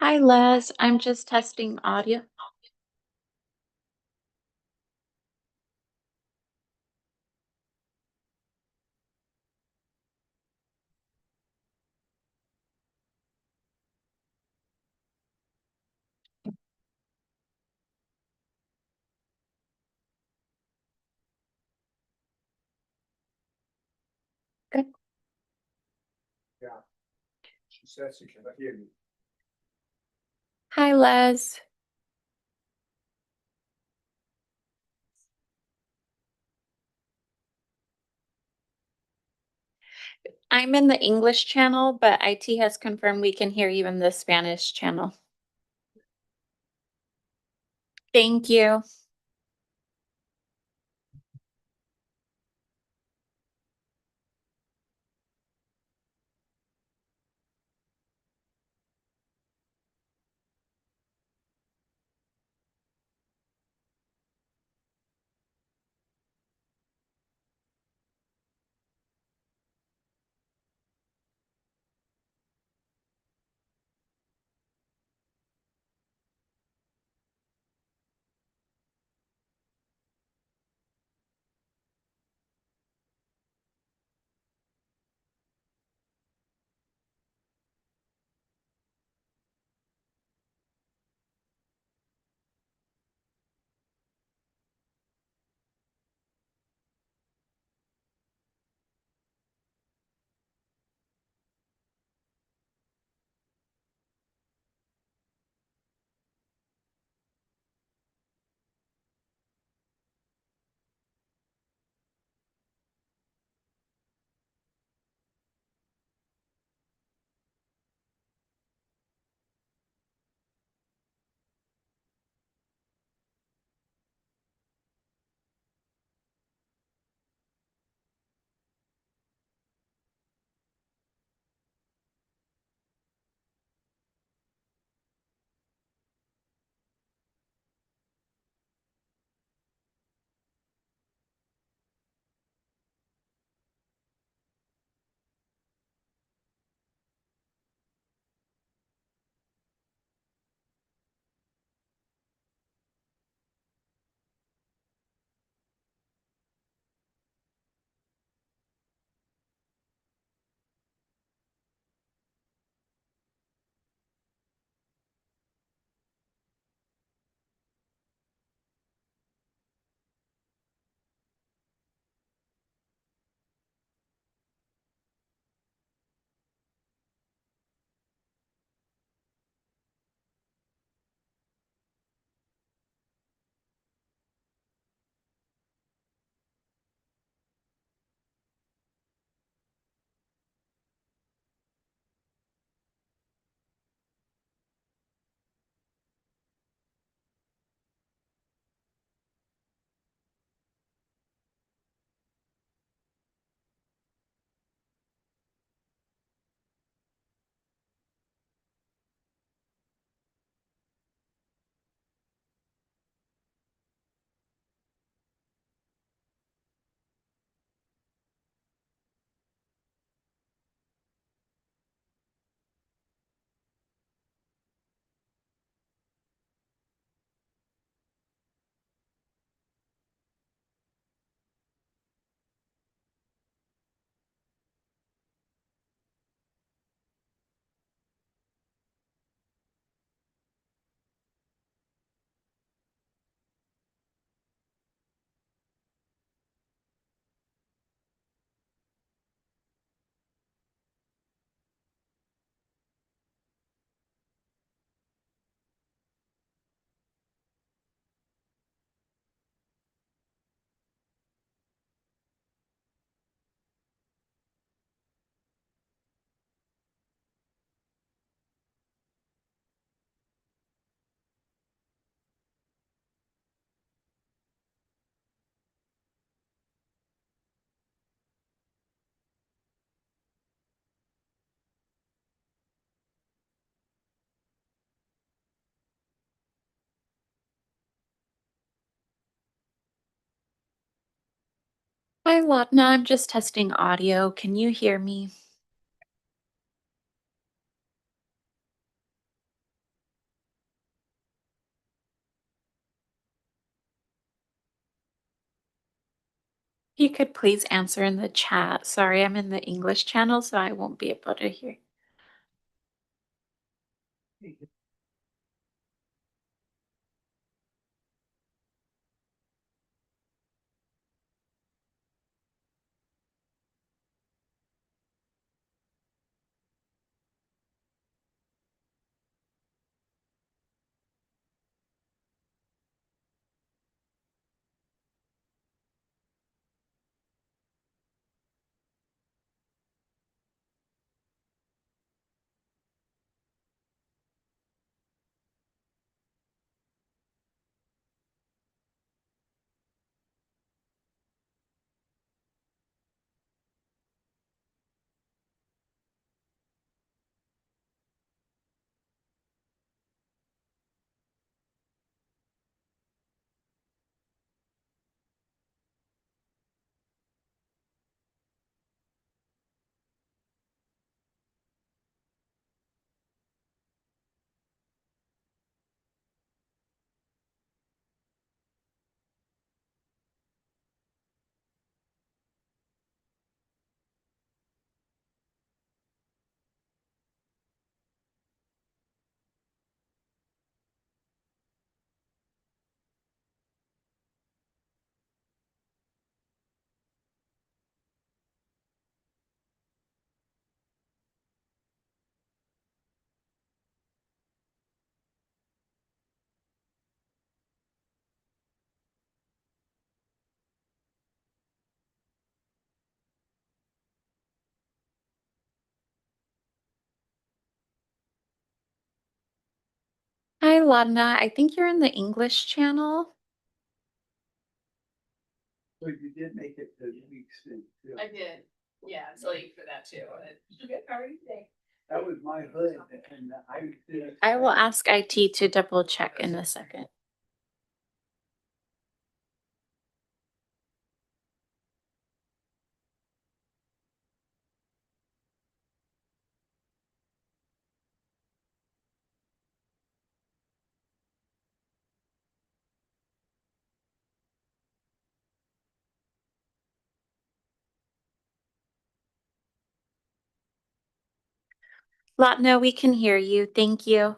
Hi, Les. I'm just testing audio. Good. Yeah, she says she cannot hear you. Hi, Les. I'm in the English channel, but IT has confirmed we can hear you in the Spanish channel. Thank you. Hi, Lotna. I'm just testing audio. Can you hear me? You could please answer in the chat. Sorry, I'm in the English channel, so I won't be able to hear. Hi, Ladna. I think you're in the English channel. So you did make it to week six. too. I did, yeah, it's late for that too. That was my hood and I did. I will ask IT to double check in a second. Latna, we can hear you. Thank you.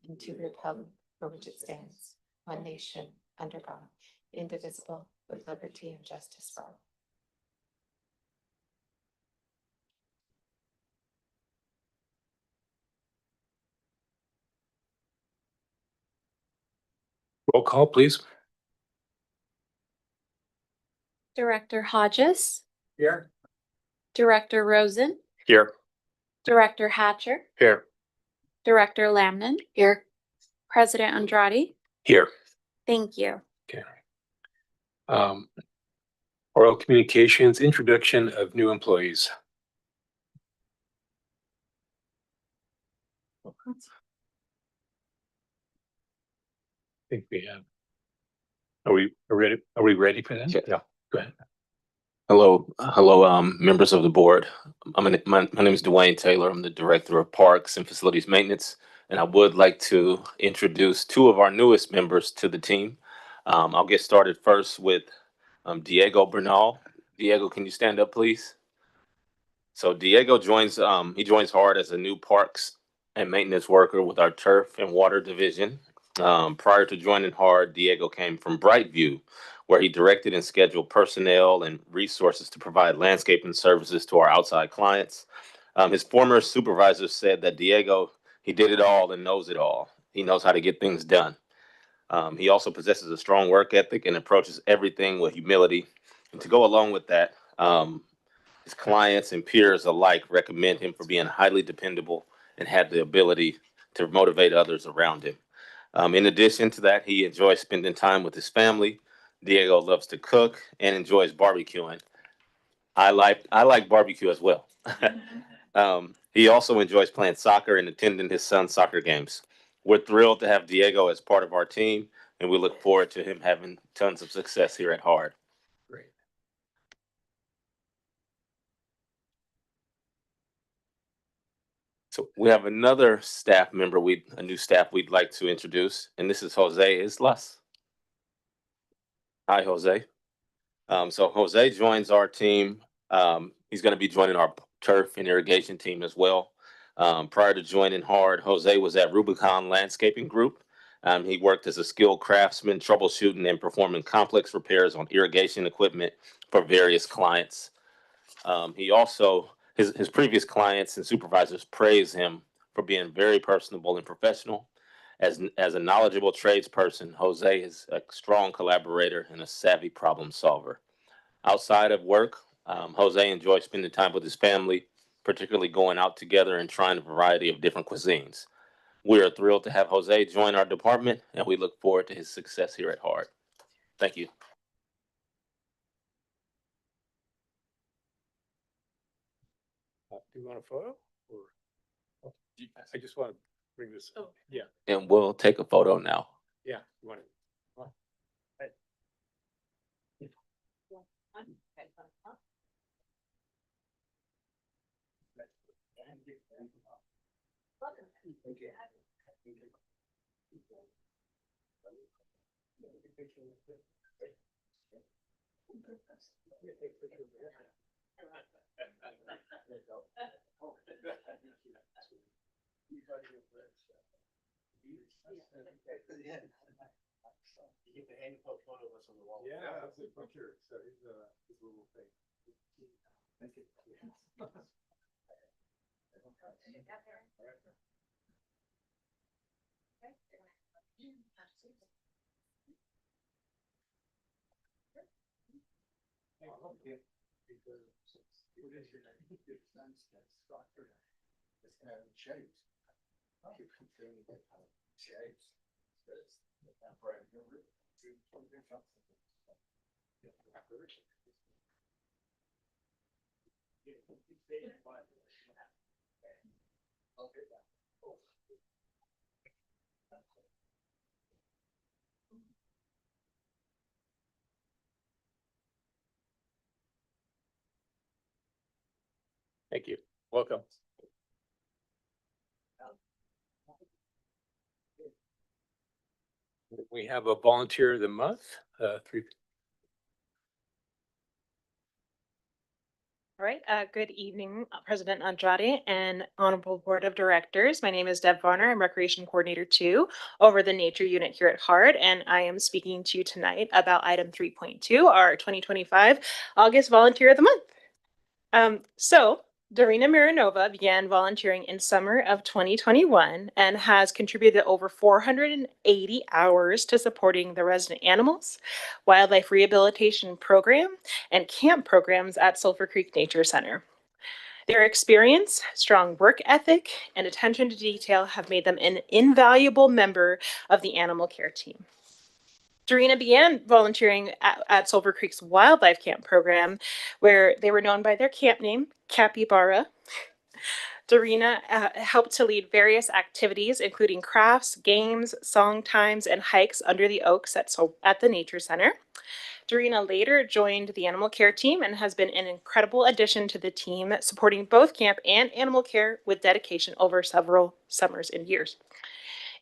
And to the republic for which it stands, one nation, under God, indivisible, with liberty and justice for all. Roll call, please. Director Hodges, Here. Director Rosen, Here. Director Hatcher, Here. Director Lamnon. Here. President Andrade. Here. Thank you. Okay. Oral communications, introduction of new employees. I think we have. Are we ready? Are we ready for that? Yeah. Go ahead. Hello, members of the board. My name is Dwayne Taylor. I'm the Director of Parks and Facilities Maintenance, and I would like to introduce two of our newest members to the team. I'll get started first with Diego Bernal. Diego, can you stand up, please? So Diego joins HARD as a new Parks and Maintenance worker with our Turf and Water Division. Prior to joining HARD, Diego came from Brightview, where he directed and scheduled personnel and resources to provide landscaping services to our outside clients. His former supervisor said that Diego, he did it all and knows it all. He knows how to get things done. He also possesses a strong work ethic and approaches everything with humility. And to go along with that, his clients and peers alike recommend him for being highly dependable and had the ability to motivate others around him. In addition to that, he enjoys spending time with his family. Diego loves to cook and enjoys barbecuing. I like barbecue as well. He also enjoys playing soccer and attending his son's soccer games. We're thrilled to have Diego as part of our team, and we look forward to him having tons of success here at HARD. Great. So we have another staff member, a new staff we'd like to introduce, and this is Jose Islas. Hi, Jose. So Jose joins our team. He's going to be joining our turf and irrigation team as well. Prior to joining HARD, Jose was at Rubicon Landscaping Group. He worked as a skilled craftsman, troubleshooting and performing complex repairs on irrigation equipment for various clients. He also, his previous clients and supervisors praise him for being very personable and professional. As a knowledgeable tradesperson, Jose is a strong collaborator and a savvy problem solver. Outside of work, Jose enjoys spending time with his family, particularly going out together and trying a variety of different cuisines. We are thrilled to have Jose join our department, and we look forward to his success here at HARD. Thank you. Do you want a photo? Or I just want to bring this. Oh. Yeah. And we'll take a photo now. Yeah. You want it? Yeah, that's a picture. So his little thing. Thank you. Thank you. Welcome. We have a volunteer of the month, All right, good evening, President Andrade and Honorable Board of Directors. My name is Deb Varner. I'm Recreation Coordinator 2 over the Nature Unit here at HARD, and I am speaking to you tonight about item 3.2, our 2025 August Volunteer of the Month. Darina Miranova began volunteering in summer of 2021 and has contributed over 480 hours to supporting the resident animals, wildlife rehabilitation program, and camp programs at Sulphur Creek Nature Center. Their experience, strong work ethic, and attention to detail have made them an invaluable member of the animal care team. Darina began volunteering at Sulphur Creek's wildlife camp program, where they were known by their camp name, Capybara. Darina helped to lead various activities, including crafts, games, song times, and hikes under the oaks at the Nature Center. Darina later joined the animal care team and has been an incredible addition to the team, supporting both camp and animal care with dedication over several summers and years.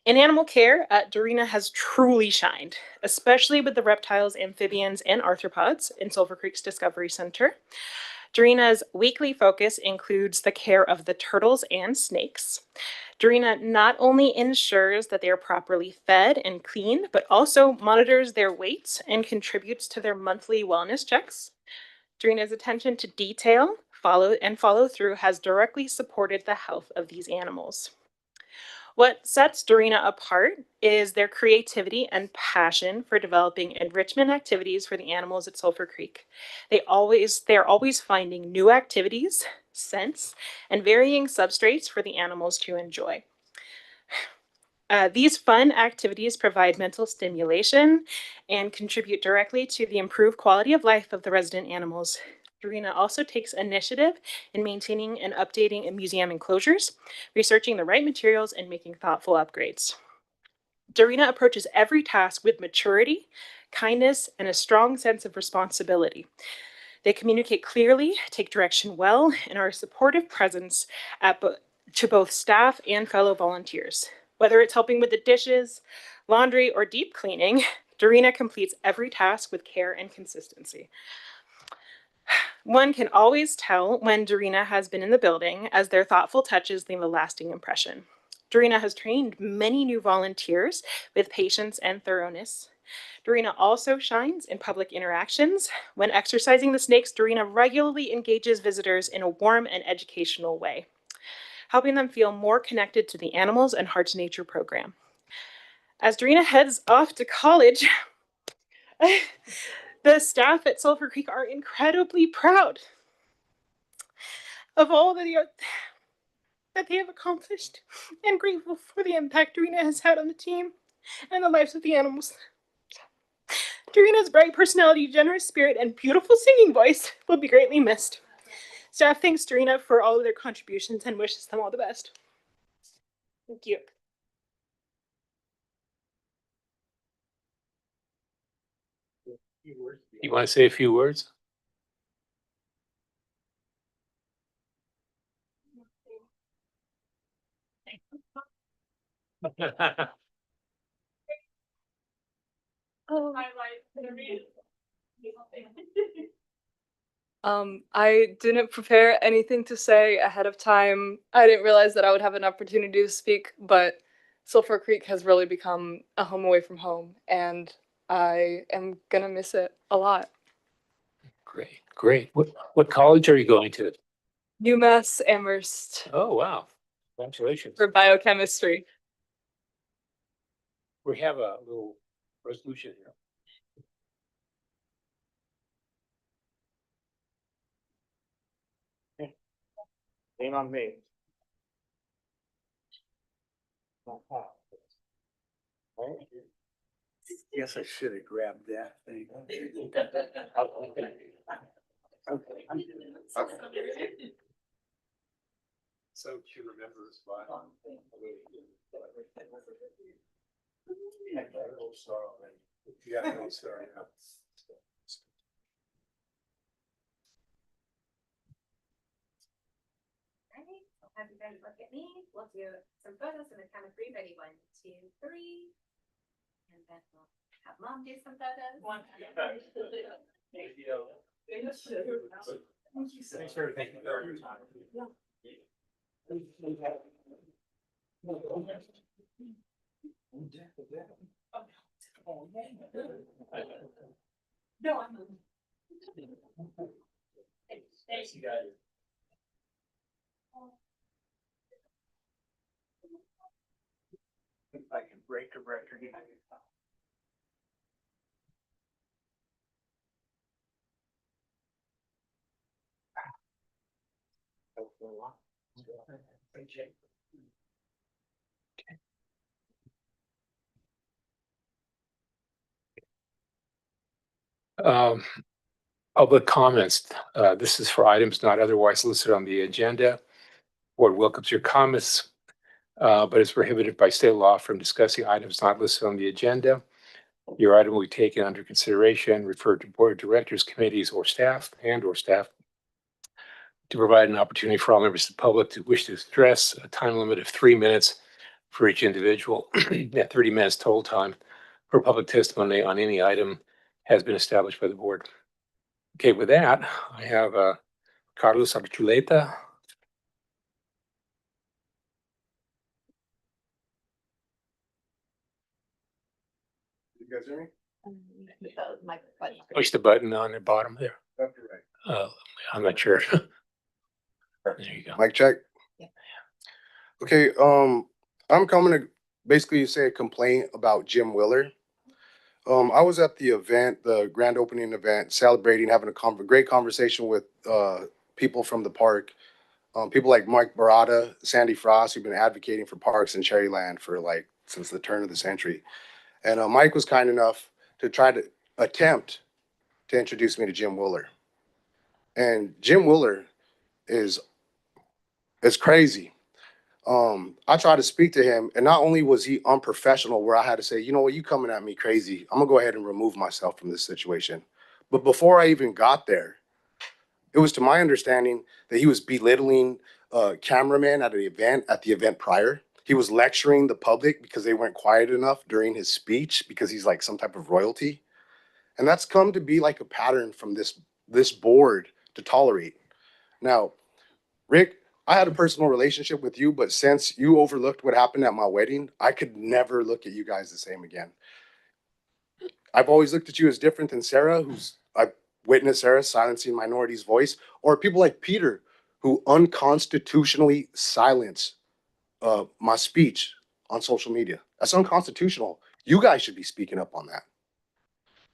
In animal care, Darina has truly shined, especially with the reptiles, amphibians, and arthropods in Sulphur Creek's Discovery Center. Darina's weekly focus includes the care of the turtles and snakes. Darina not only ensures that they are properly fed and cleaned, but also monitors their weights and contributes to their monthly wellness checks. Darina's attention to detail, follow through has directly supported the health of these animals. What sets Darina apart is their creativity and passion for developing enrichment activities for the animals at Sulphur Creek. They're always finding new activities, scents, and varying substrates for the animals to enjoy. These fun activities provide mental stimulation and contribute directly to the improved quality of life of the resident animals. Darina also takes initiative in maintaining and updating museum enclosures, researching the right materials, and making thoughtful upgrades. Darina approaches every task with maturity, kindness, and a strong sense of responsibility. They communicate clearly, take direction well, and are a supportive presence to both staff and fellow volunteers. Whether it's helping with the dishes, laundry, or deep cleaning, Darina completes every task with care and consistency. One can always tell when Darina has been in the building, as their thoughtful touches leave a lasting impression. Darina has trained many new volunteers with patience and thoroughness. Darina also shines in public interactions. When exercising the snakes, Darina regularly engages visitors in a warm and educational way, helping them feel more connected to the animals and Hearts Nature program. As Darina heads off to college, the staff at Sulphur Creek are incredibly proud of all that they have accomplished and grateful for the impact Darina has had on the team and the lives of the animals. Darina's bright personality, generous spirit, and beautiful singing voice will be greatly missed. Staff thanks Darina for all of their contributions and wishes them all the best. Thank you. You want to say a few words? I didn't prepare anything to say ahead of time. I didn't realize that I would have an opportunity to speak, but Sulphur Creek has really become a home away from home, and I am gonna miss it a lot. Great, great. What college are you going to? UMass Amherst Oh, wow. Congratulations. for biochemistry. We have a little resolution here. Name on me. Guess I should have grabbed that thing. So you remember the spot. Yeah, no, sorry. Alright, have you guys look at me, we'll do some photos in the count of 3, ready, 1, 2, 3. And then we'll have mom do some photos. Thanks for taking your time. Thanks, you guys. If I can break a record. Um, Public comments. This is for items not otherwise listed on the agenda. Board welcomes your comments, but is prohibited by state law from discussing items not listed on the agenda. Your item will be taken under consideration, referred to board of directors, committees, or staff to provide an opportunity for all members of the public to wish to address a time limit of 3 minutes for each individual. Yeah, 30 minutes total time for public testimony on any item has been established by the board. Okay, with that, I have Carlos Archuleta. You guys hear me? Push the button on the bottom there. Left or right? I'm not sure. There you go. Mic check? Yeah. Okay, I'm coming to basically say a complaint about Jim Willer. I was at the event, the grand opening event, celebrating, having a great conversation with people from the park. People like Mike Barada, Sandy Frost, who've been advocating for parks in Cherryland for like since the turn of the century. And Mike was kind enough to try to attempt to introduce me to Jim Willer. And Jim Willer is crazy. I tried to speak to him, and not only was he unprofessional, where I had to say, you know what, you coming at me crazy. I'm gonna go ahead and remove myself from this situation. But before I even got there, it was to my understanding that he was belittling cameramen at the event prior. He was lecturing the public because they weren't quiet enough during his speech because he's like some type of royalty. And that's come to be like a pattern from this board to tolerate. Now, Rick, I had a personal relationship with you, but since you overlooked what happened at my wedding, I could never look at you guys the same again. I've always looked at you as different than Sarah, I've witnessed Sarah silencing minorities' voice, or people like Peter, who unconstitutionally silence my speech on social media. That's unconstitutional. You guys should be speaking up on that.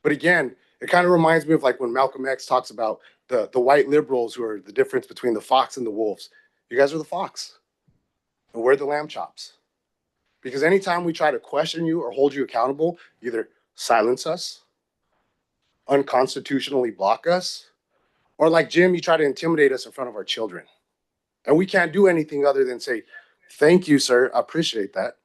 But again, it kind of reminds me of like when Malcolm X talks about the white liberals who are the difference between the fox and the wolves. You guys are the fox, and we're the lamb chops. Because anytime we try to question you or hold you accountable, either silence us, unconstitutionally block us, or like Jim, you try to intimidate us in front of our children. And we can't do anything other than say, thank you, sir. I appreciate that.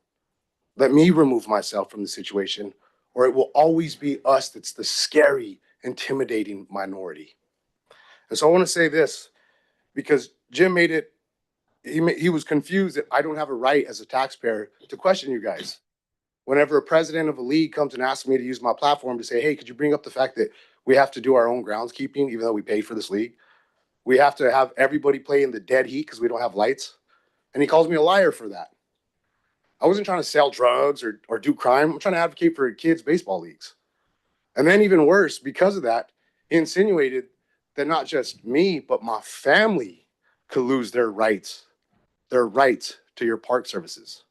Let me remove myself from the situation, or it will always be us that's the scary, intimidating minority. And so I want to say this, because Jim made it, he was confused that I don't have a right as a taxpayer to question you guys. Whenever a president of a league comes and asks me to use my platform to say, hey, could you bring up the fact that we have to do our own groundskeeping, even though we pay for this league? We have to have everybody play in the dead heat because we don't have lights. And he calls me a liar for that. I wasn't trying to sell drugs or do crime. I'm trying to advocate for kids' baseball leagues. And then even worse, because of that, he insinuated that not just me, but my family could lose their rights to your park services.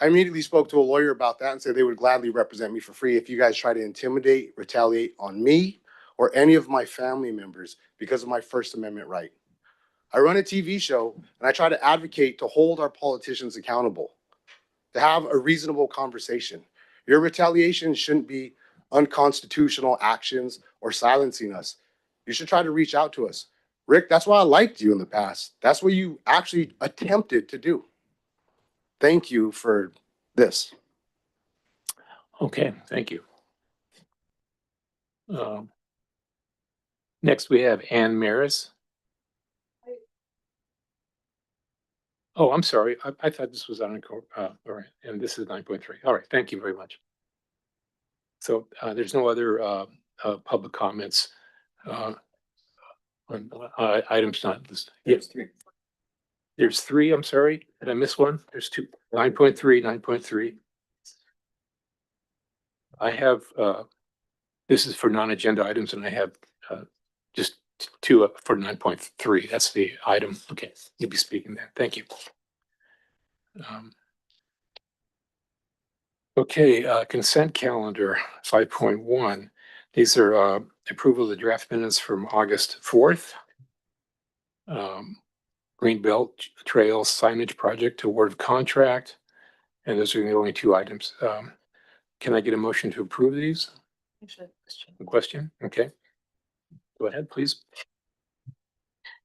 I immediately spoke to a lawyer about that and said they would gladly represent me for free if you guys try to intimidate, retaliate on me or any of my family members because of my First Amendment right. I run a TV show and I try to advocate to hold our politicians accountable, to have a reasonable conversation. Your retaliation shouldn't be unconstitutional actions or silencing us. You should try to reach out to us. Rick, that's why I liked you in the past. That's what you actually attempted to do. Thank you for this. Okay, thank you. Next, we have Ann Maris. Oh, I'm sorry. I thought this was on, all right, and this is 9.3. All right, thank you very much. So there's no other public comments. on items not listed. Yes, three. There's three, I'm sorry. Did I miss one? There's two. 9.3, 9.3. I have, this is for non-agenda items and I have, just two for 9.3. That's the item. Okay, you'll be speaking then. Thank you. Okay, consent calendar 5.1. These are approval of the draft minutes from August 4th. Greenbelt Trail signage project award of contract. And those are the only two items. Can I get a motion to approve these? A question? Okay. Go ahead, please.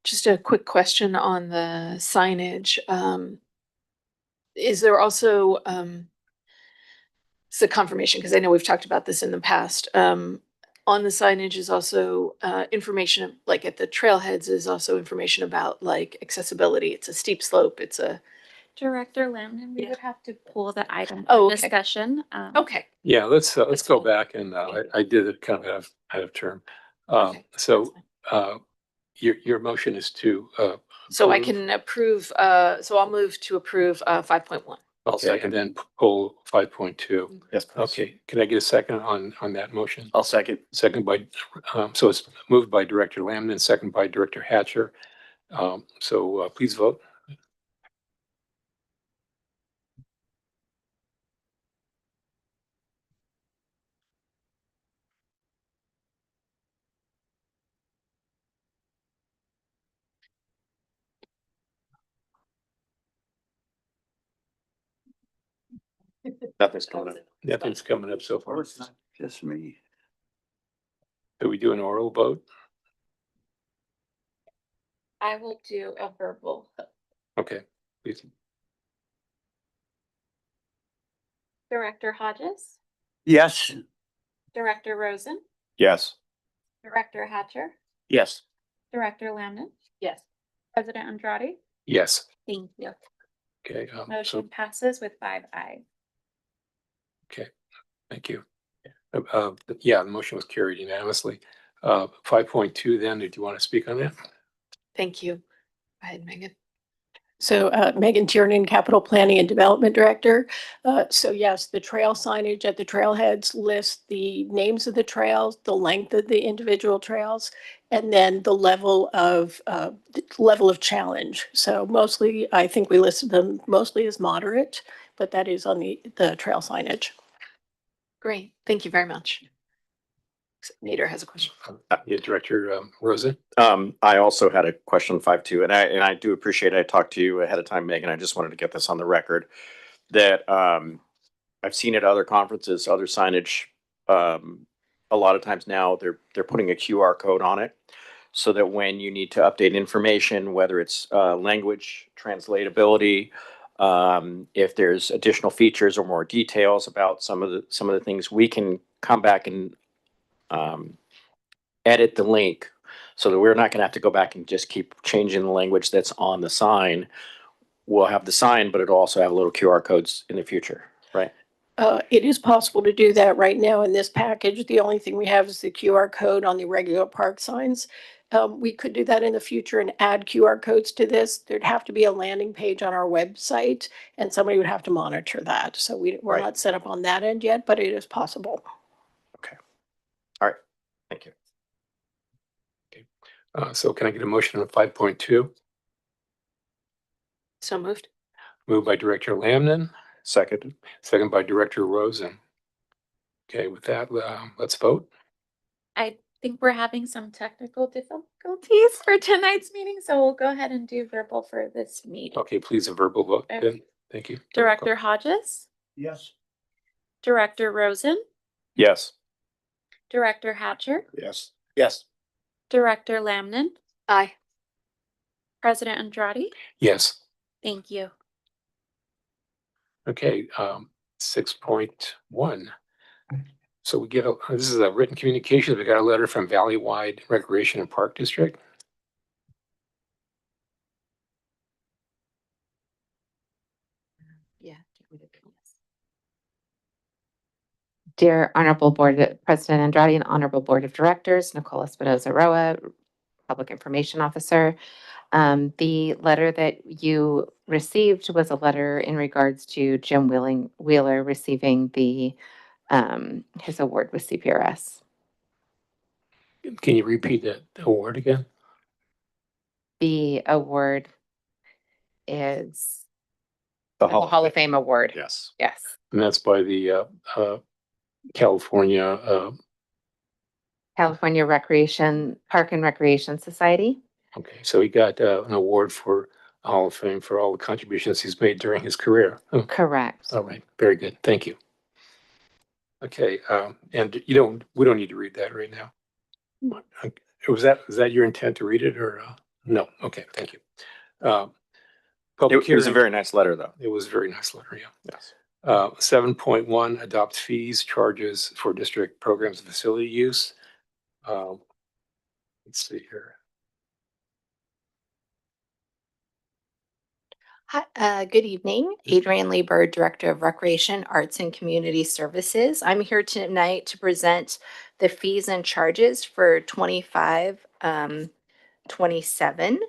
Just a quick question on the signage. Is there also, it's a confirmation, because I know we've talked about this in the past. On the signage is also information, like at the trailheads is also information about like accessibility. It's a steep slope. It's a, Director Lamb, we Yeah. would have to pull the item Oh, for okay. discussion. okay. Yeah, let's That's go fine. back and I did it kind of out of term. Okay, So that's fine. your motion is to So I approve. can approve, so I'll move to approve 5.1. Okay, and then pull 5.2. Yes, please. Okay, can I get a second on that motion? I'll second. Second by, so it's moved by Director Lambden, second by Director Hatcher. So please vote. Nothing's coming up. Nothing's coming up so far. It's not just me. Do we do an oral vote? I will do a verbal. Okay, please. Director Hodges, Yes. Director Rosen, Yes. Director Hatcher, Yes. Director Lamden, Yes. President Andrade. Yes. Thank you. Okay, Motion so, passes with 5 ayes. okay, thank you. Yeah, the motion was carried unanimously. 5.2 then, did you want to speak on that? Thank you. Go ahead, Megan. So Megan Tiernan, Capital Planning and Development Director. So yes, the trail signage at the trailheads list the names of the trails, the length of the individual trails, and then the level of challenge. So mostly, I think we listed them mostly as moderate, but that is on the trail signage. Great. Thank you very much. Nader has a question. Yeah, Director Rosen. I also had a question 5.2, and I do appreciate I talked to you ahead of time, Megan. I just wanted to get this on the record that I've seen at other conferences, other signage. A lot of times now they're putting a QR code on it so that when you need to update information, whether it's language translatability, if there's additional features or more details about some of the things, we can come back and edit the link so that we're not going to have to go back and just keep changing the language that's on the sign. We'll have the sign, but it'll also have little QR codes in the future, right? It is possible to do that right now in this package. The only thing we have is the QR code on the regular park signs. We could do that in the future and add QR codes to this. There'd have to be a landing page on our website and somebody would have to monitor that. So we're Right. not set up on that end yet, but it is possible. Okay. All right. Thank you. So can I get a motion on 5.2? So moved. Moved by Director Lamden, Second. second by Director Rosen. Okay, with that, let's vote. I think we're having some technical difficulties for tonight's meeting, so we'll go ahead and do verbal for this meeting. Okay, please, a verbal vote Okay. then. Thank you. Director Hodges, Yes. Director Rosen, Yes. Director Hatcher, Yes. Yes. Director Lamden, Aye. President Andrade. Yes. Thank you. Okay, 6.1. So we get this is a written communication. We got a letter from Valleywide Recreation and Park District. Yeah. Dear Honorable Board President Andrade and Honorable Board of Directors, Nicole Espinoza Roa, Public Information Officer. The letter that you received was a letter in regards to Jim Wheeler receiving the his award with CPRS. Can you repeat that award again? The award is The the Hall of Fame award. Yes. Yes. And that's by the California, California Park and Recreation Society. okay, so he got an award for Hall of Fame for all the contributions he's made during his career. Oh, Correct. all right, very good, thank you. Okay, and we don't need to read that right now. Was that your intent to read it or no? Okay, thank you. Public It was a hearing. very nice letter, though. It was a very nice letter, yeah. Yes. 7.1, adopt fees, charges for district programs and facility use. Let's see here. Hi, good evening. Adrienne Lee Bird, Director of Recreation, Arts and Community Services. I'm here tonight to present the fees and charges for 25, 27.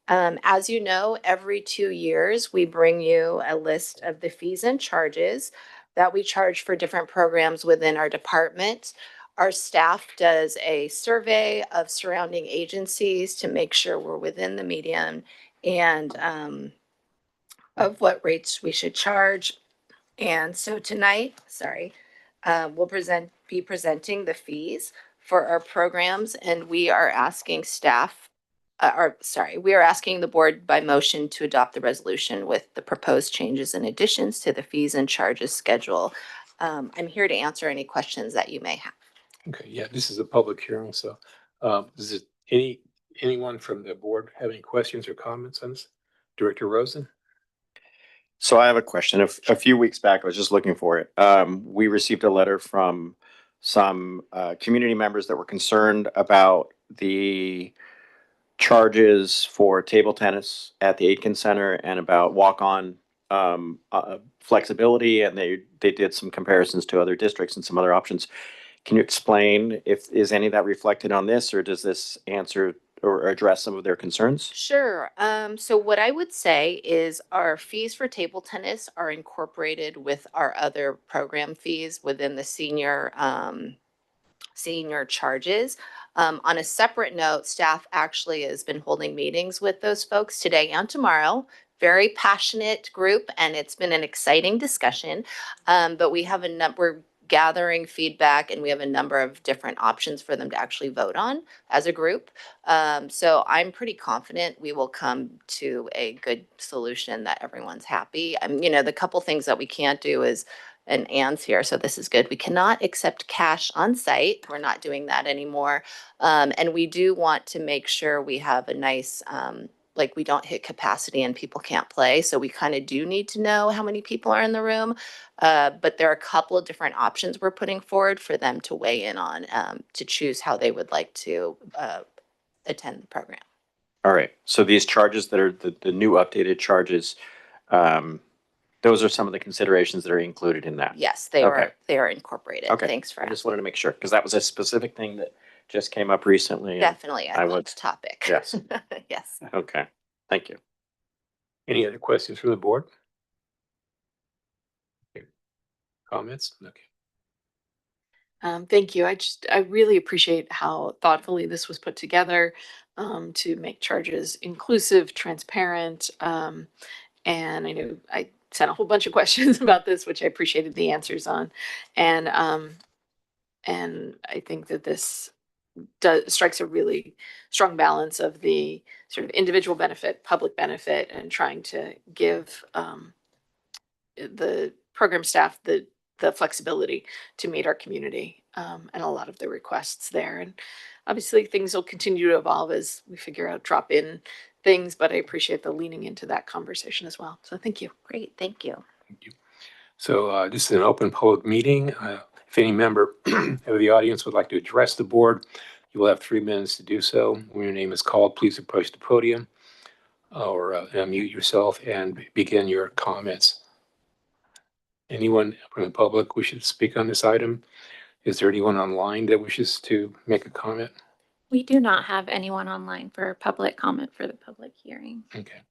As you know, every 2 years, we bring you a list of the fees and charges that we charge for different programs within our department. Our staff does a survey of surrounding agencies to make sure we're within the median and of what rates we should charge. And so tonight, we'll be presenting the fees for our programs, and we are asking we are asking the board by motion to adopt the resolution with the proposed changes and additions to the fees and charges schedule. I'm here to answer any questions that you may have. Okay, yeah, this is a public hearing, so is it anyone from the board have any questions or comments on this? Director Rosen? So I have a question. A few weeks back, I was just looking for it. We received a letter from some community members that were concerned about the charges for table tennis at the Aitken Center and about walk-on flexibility, and they did some comparisons to other districts and some other options. Can you explain is any of that reflected on this, or does this answer or address some of their concerns? Sure. So what I would say is our fees for table tennis are incorporated with our other program fees within the senior charges. On a separate note, staff actually has been holding meetings with those folks today and tomorrow. Very passionate group, and it's been an exciting discussion. But we have we're gathering feedback, and we have a number of different options for them to actually vote on as a group. So I'm pretty confident we will come to a good solution that everyone's happy. The couple things that we can't do is, and Anne's here, so this is good. We cannot accept cash on site. We're not doing that anymore. And we do want to make sure we have a nice, we don't hit capacity and people can't play. So we kind of do need to know how many people are in the room. But there are a couple of different options we're putting forward for them to weigh in on, to choose how they would like to attend the program. All right. So these charges that are the new updated charges, those are some of the considerations that are included in that. Yes, they are incorporated. Okay. Thanks for I just wanted to make sure, because that was a specific thing that just came up recently. and definitely a I would- hot topic. Yes. Yes. Okay. Thank you. Any other questions from the board? Okay. Comments? Okay. Thank you. I really appreciate how thoughtfully this was put together to make charges inclusive, transparent. And I know I sent a whole bunch of questions about this, which I appreciated the answers on. And I think that this strikes a really strong balance of the sort of individual benefit, public benefit, and trying to give the program staff the flexibility to meet our community and a lot of the requests there. And obviously things will continue to evolve as we figure out drop-in things, but I appreciate the leaning into that conversation as well. So thank you. Great. Thank you. Thank you. So this is an open public meeting. If any member of the audience would like to address the board, you will have 3 minutes to do so. When your name is called, please approach the podium or unmute yourself and begin your comments. Anyone from the public wishes to speak on this item? Is there anyone online that wishes to make a comment? We do not have anyone online for public comment for the public hearing. Okay.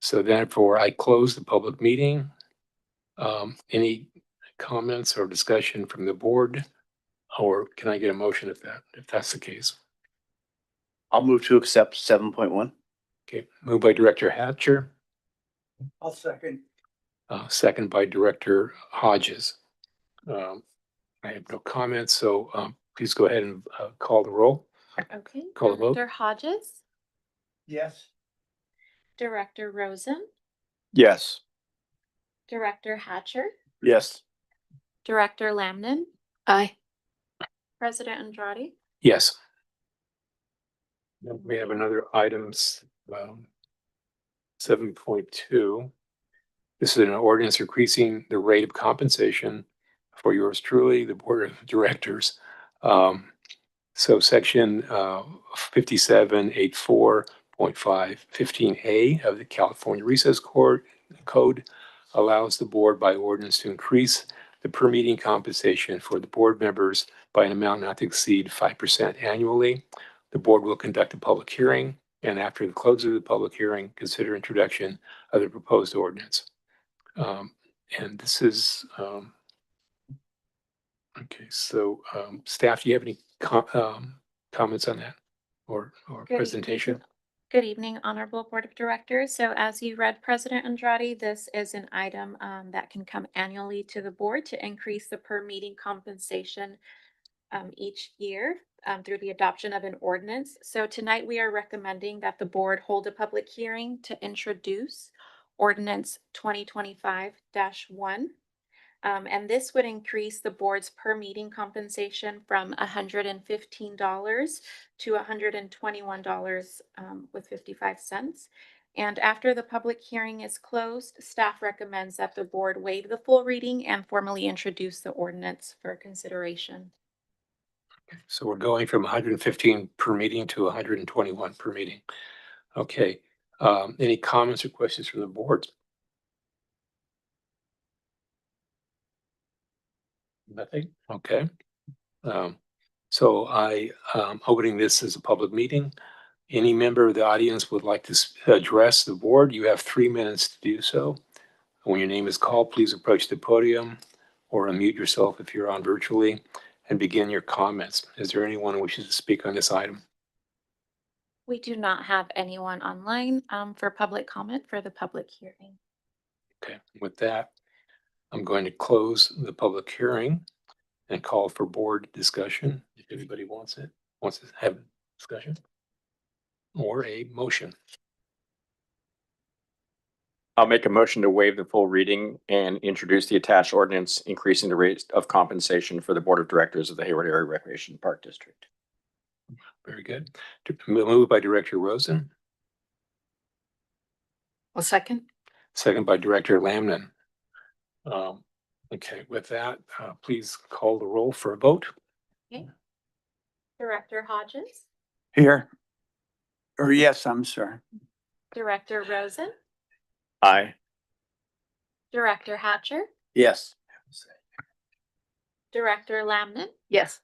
So therefore, I close the public meeting. Any comments or discussion from the board? Or can I get a motion if that's the case? I'll move to accept 7.1. Okay, moved by Director Hatcher, I'll second. second by Director Hodges. I have no comments, so please go ahead and call the roll. Okay. Call the vote. Director Hodges, Yes. Director Rosen, Yes. Director Hatcher, Yes. Director Lamnon, Aye. President Andrade. Yes. Then we have another items, 7.2. This is an ordinance increasing the rate of compensation for yours truly, the Board of Directors. So section 5784.515A of the California Recess Code allows the board by ordinance to increase the per meeting compensation for the board members by an amount not to exceed 5% annually. The board will conduct a public hearing, and after the close of the public hearing, consider introduction of the proposed ordinance. And this is, okay, so staff, do you have any comments on that or Good presentation? evening. Good evening, Honorable Board of Directors. So as you read, President Andrade, this is an item that can come annually to the board to increase the per meeting compensation each year through the adoption of an ordinance. So tonight we are recommending that the board hold a public hearing to introduce ordinance 2025-1. And this would increase the board's per meeting compensation from $115 to $121 with 55 cents. And after the public hearing is closed, staff recommends that the board waive the full reading and formally introduce the ordinance for consideration. So we're going from 115 per meeting to 121 per meeting. Okay, any comments or questions from the board? Nothing? Okay. So opening this as a public meeting. Any member of the audience would like to address the board, you have 3 minutes to do so. When your name is called, please approach the podium or unmute yourself if you're on virtually and begin your comments. Is there anyone who wishes to speak on this item? We do not have anyone online for public comment for the public hearing. Okay, with that, I'm going to close the public hearing and call for board discussion. If anybody wants to have a discussion or a motion. I'll make a motion to waive the full reading and introduce the attached ordinance increasing the rate of compensation for the Board of Directors of the Hayward Area Recreation Park District. Very good. Moved by Director Rosen, Well, second. second by Director Lamnon. Okay, with that, please call the roll for a vote. Okay. Director Hodges, Here. Or yes, I'm sorry. Director Rosen, Aye. Director Hatcher, Yes. Director Lamnon, Yes.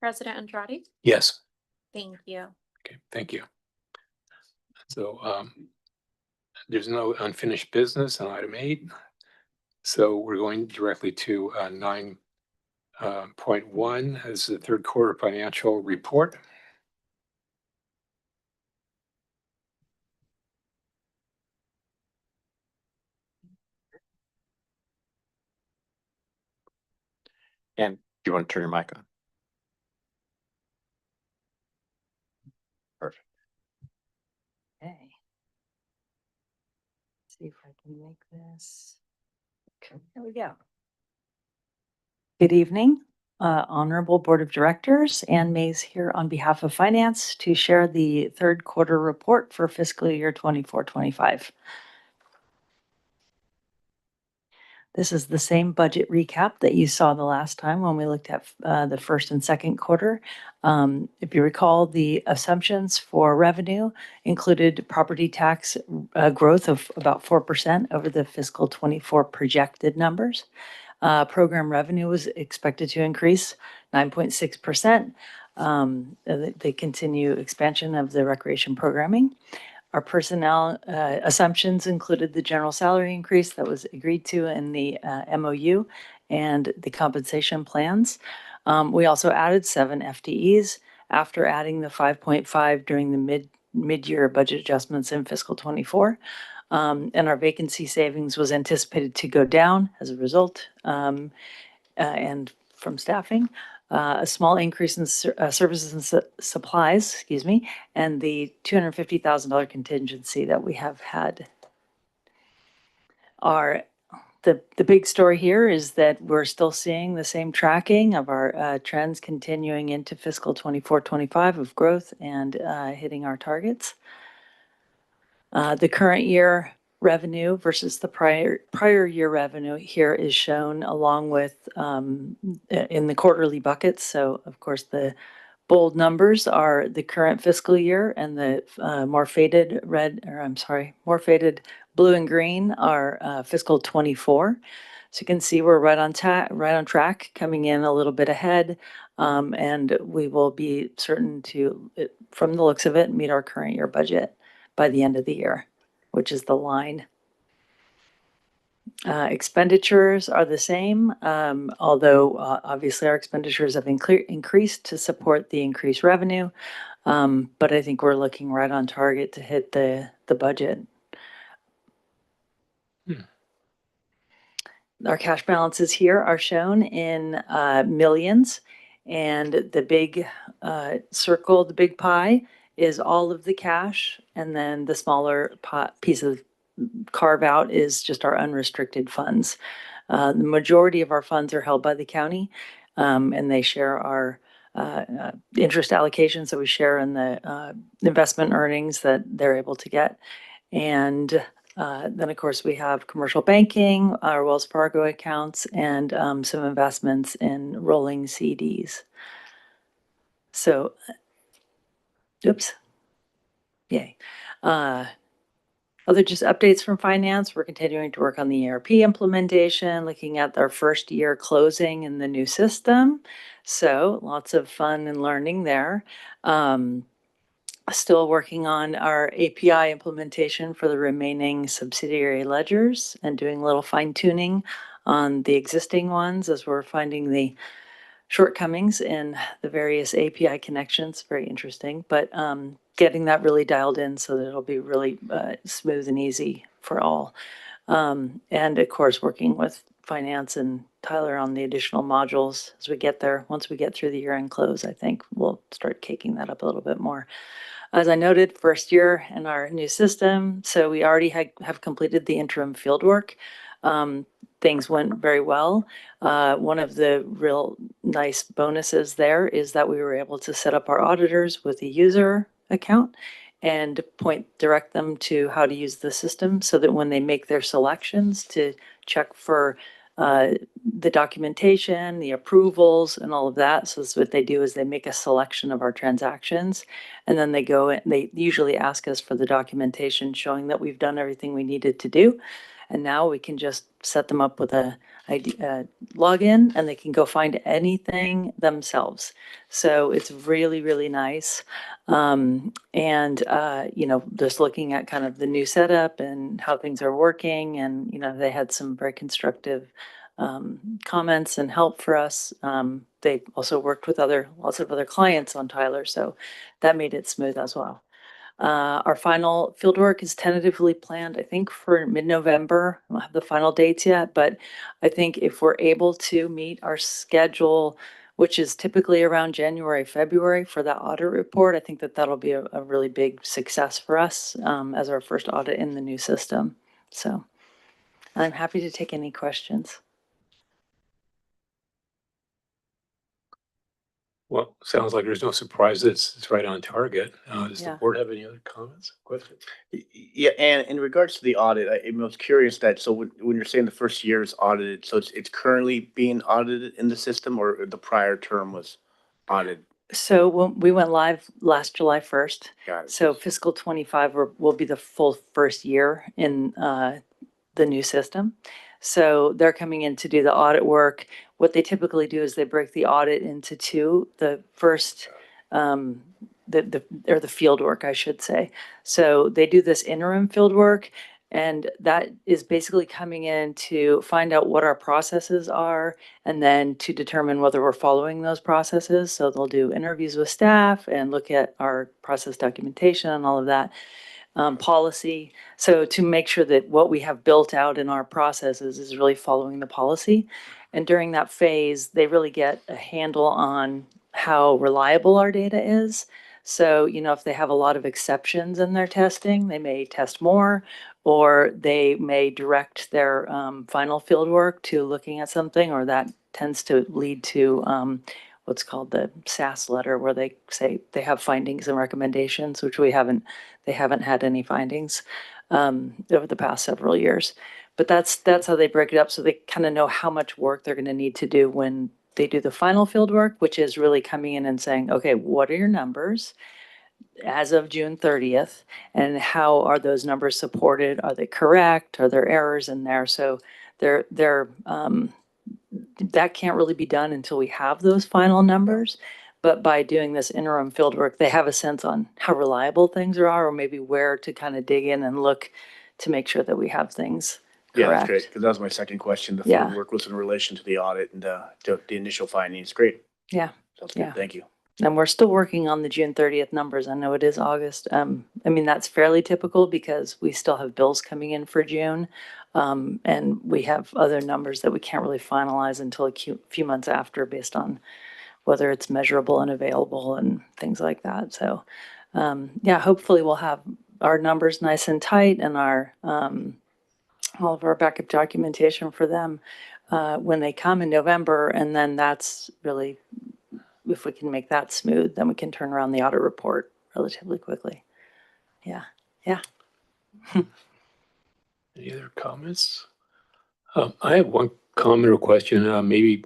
President Andrade. Yes. Thank you. Okay, thank you. So there's no unfinished business on item 8. So we're going directly to 9.1 as the third quarter financial report. And do you want to turn your mic on? Perfect. Okay. See if I can make this. Okay, here we go. Good evening, Honorable Board of Directors. Ann Mays here on behalf of Finance to share the third quarter report for fiscal year 24-25. This is the same budget recap that you saw the last time when we looked at the first and second quarter. If you recall, the assumptions for revenue included property tax growth of about 4% over the fiscal 24 projected numbers. Program revenue was expected to increase 9.6%. They continue expansion of the recreation programming. Our personnel assumptions included the general salary increase that was agreed to in the MOU and the compensation plans. We also added 7 FTEs after adding the 5.5 during the mid-year budget adjustments in fiscal '24. And our vacancy savings was anticipated to go down as a result and from staffing. A small increase in services and supplies, excuse me, and the $250,000 contingency that we have had. The big story here is that we're still seeing the same tracking of our trends continuing into fiscal '24-25 of growth and hitting our targets. The current year revenue versus the prior year revenue here is shown along with in the quarterly buckets. So of course the bold numbers are the current fiscal year, and the more faded blue and green are fiscal '24. So you can see we're right on track, coming in a little bit ahead, and we will be certain to, from the looks of it, meet our current year budget by the end of the year, which is the line. Expenditures are the same, although obviously our expenditures have increased to support the increased revenue. But I think we're looking right on target to hit the budget. Our cash balances here are shown in millions, and the big circle, the big pie, is all of the cash, and then the smaller piece of carve out is just our unrestricted funds. The majority of our funds are held by the county, and they share our interest allocation, so we share in the investment earnings that they're able to get. And then, of course, we have commercial banking, our Wells Fargo accounts, and some investments in rolling CDs. So, oops. Yay. Other just updates from finance. We're continuing to work on the ERP implementation, looking at our first year closing in the new system. So lots of fun and learning there. Still working on our API implementation for the remaining subsidiary ledgers and doing a little fine tuning on the existing ones as we're finding the shortcomings in the various API connections. Very interesting, but getting that really dialed in so that it'll be really smooth and easy for all. And of course, working with finance and Tyler on the additional modules as we get there. Once we get through the year-end close, I think we'll start caking that up a little bit more. As I noted, first year in our new system, so we already have completed the interim field work. Things went very well. One of the real nice bonuses there is that we were able to set up our auditors with a user account and direct them to how to use the system so that when they make their selections to check for the documentation, the approvals, and all of that. So what they do is they make a selection of our transactions, and then they go and they usually ask us for the documentation showing that we've done everything we needed to do. And now we can just set them up with a login, and they can go find anything themselves. So it's really, really nice. Just looking at kind of the new setup and how things are working, and they had some very constructive comments and help for us. They also worked with lots of other clients on Tyler, so that made it smooth as well. Our final fieldwork is tentatively planned, I think, for mid-November. I don't have the final dates yet, but I think if we're able to meet our schedule, which is typically around January, February for that audit report, I think that'll be a really big success for us as our first audit in the new system. So I'm happy to take any questions. Well, sounds like there's no surprises. It's right on target. Does the Yeah. board have any other comments, questions? Yeah, and in regards to the audit, I was curious that, so when you're saying the first year is audited, so it's currently being audited in the system, or the prior term was audited? So we went live last July 1st. Got it. So fiscal '25 will be the full first year in the new system. So they're coming in to do the audit work. What they typically do is they break the audit into two. The first or the field work, I should say. So they do this interim field work, and that is basically coming in to find out what our processes are and then to determine whether we're following those processes. So they'll do interviews with staff and look at our process documentation and all of that, policy. So to make sure that what we have built out in our processes is really following the policy. And during that phase, they really get a handle on how reliable our data is. So, if they have a lot of exceptions in their testing, they may test more, or they may direct their final field work to looking at something, or that tends to lead to what's called the SAS letter, where they say they have findings and recommendations, which they haven't had any findings over the past several years. But that's how they break it up, so they kind of know how much work they're going to need to do when they do the final field work, which is really coming in and saying, okay, what are your numbers as of June 30th, and how are those numbers supported? Are they correct? Are there errors in there? So they're that can't really be done until we have those final numbers. But by doing this interim field work, they have a sense on how reliable things are, or maybe where to kind of dig in and look to make sure that we have things Yeah, correct. that's great, because that was my second question. The Yeah. field work was in relation to the audit and the initial findings. Great. Yeah. Sounds Yeah. good. Thank you. And we're still working on the June 30th numbers. I know it is August. That's fairly typical because we still have bills coming in for June. And we have other numbers that we can't really finalize until a few months after, based on whether it's measurable and available and things like that. So, hopefully we'll have our numbers nice and tight, and our all of our backup documentation for them when they come in November. And then that's really, if we can make that smooth, then we can turn around the audit report relatively quickly. Yeah. Any other comments? I have one comment or question. Maybe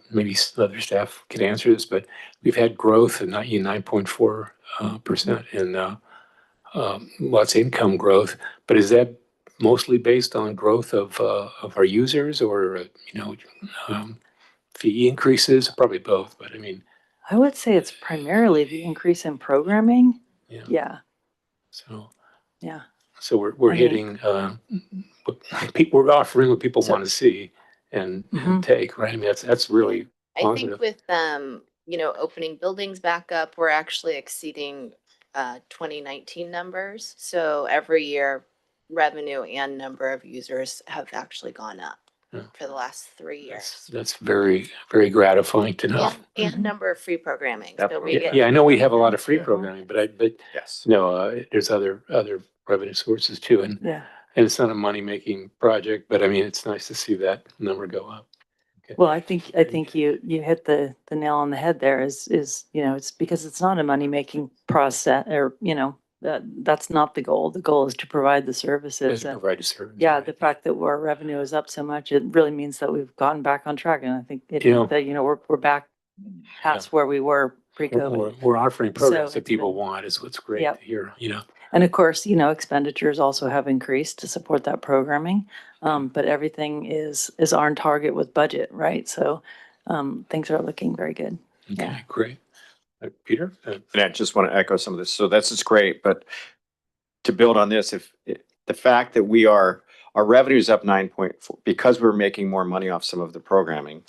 other staff can answer this, but we've had growth of 9.4% and lots of income growth. But is that mostly based on growth of our users, or fee increases? Probably both, but I mean. I would say it's primarily the increase in programming. Yeah. Yeah. So. Yeah. So we're hitting we're offering what people want to see and take, right? I mean, that's really I positive. think with, opening buildings back up, we're actually exceeding 2019 numbers. So every year, revenue and number of users have actually gone up for the last 3 years. That's very, very gratifying to know. And number of free programming. So we get, Yeah, I know we have a lot of free programming, but Yes. there's other revenue sources too, and it's not a money-making project, but I mean, it's nice to see that number go up. Okay. Well, I think you hit the nail on the head there. Is it's because it's not a money-making process, or that's not the goal. The goal is to provide the services. Provide a service. Yeah, right. the fact that our revenue is up so much, it really means that we've gotten back on track, and I think that we're back past where we were pre-COVID. We're offering programs So that it's people been- want, is what's great Yep. to hear. And of course, expenditures also have increased to support that programming. But everything is on target with budget, right? So things are looking very good. Okay, Yeah. great. Peter? And I just want to echo some of this. So this is great, but to build on this, the fact that our revenue is up 9.4, because we're making more money off some of the programming,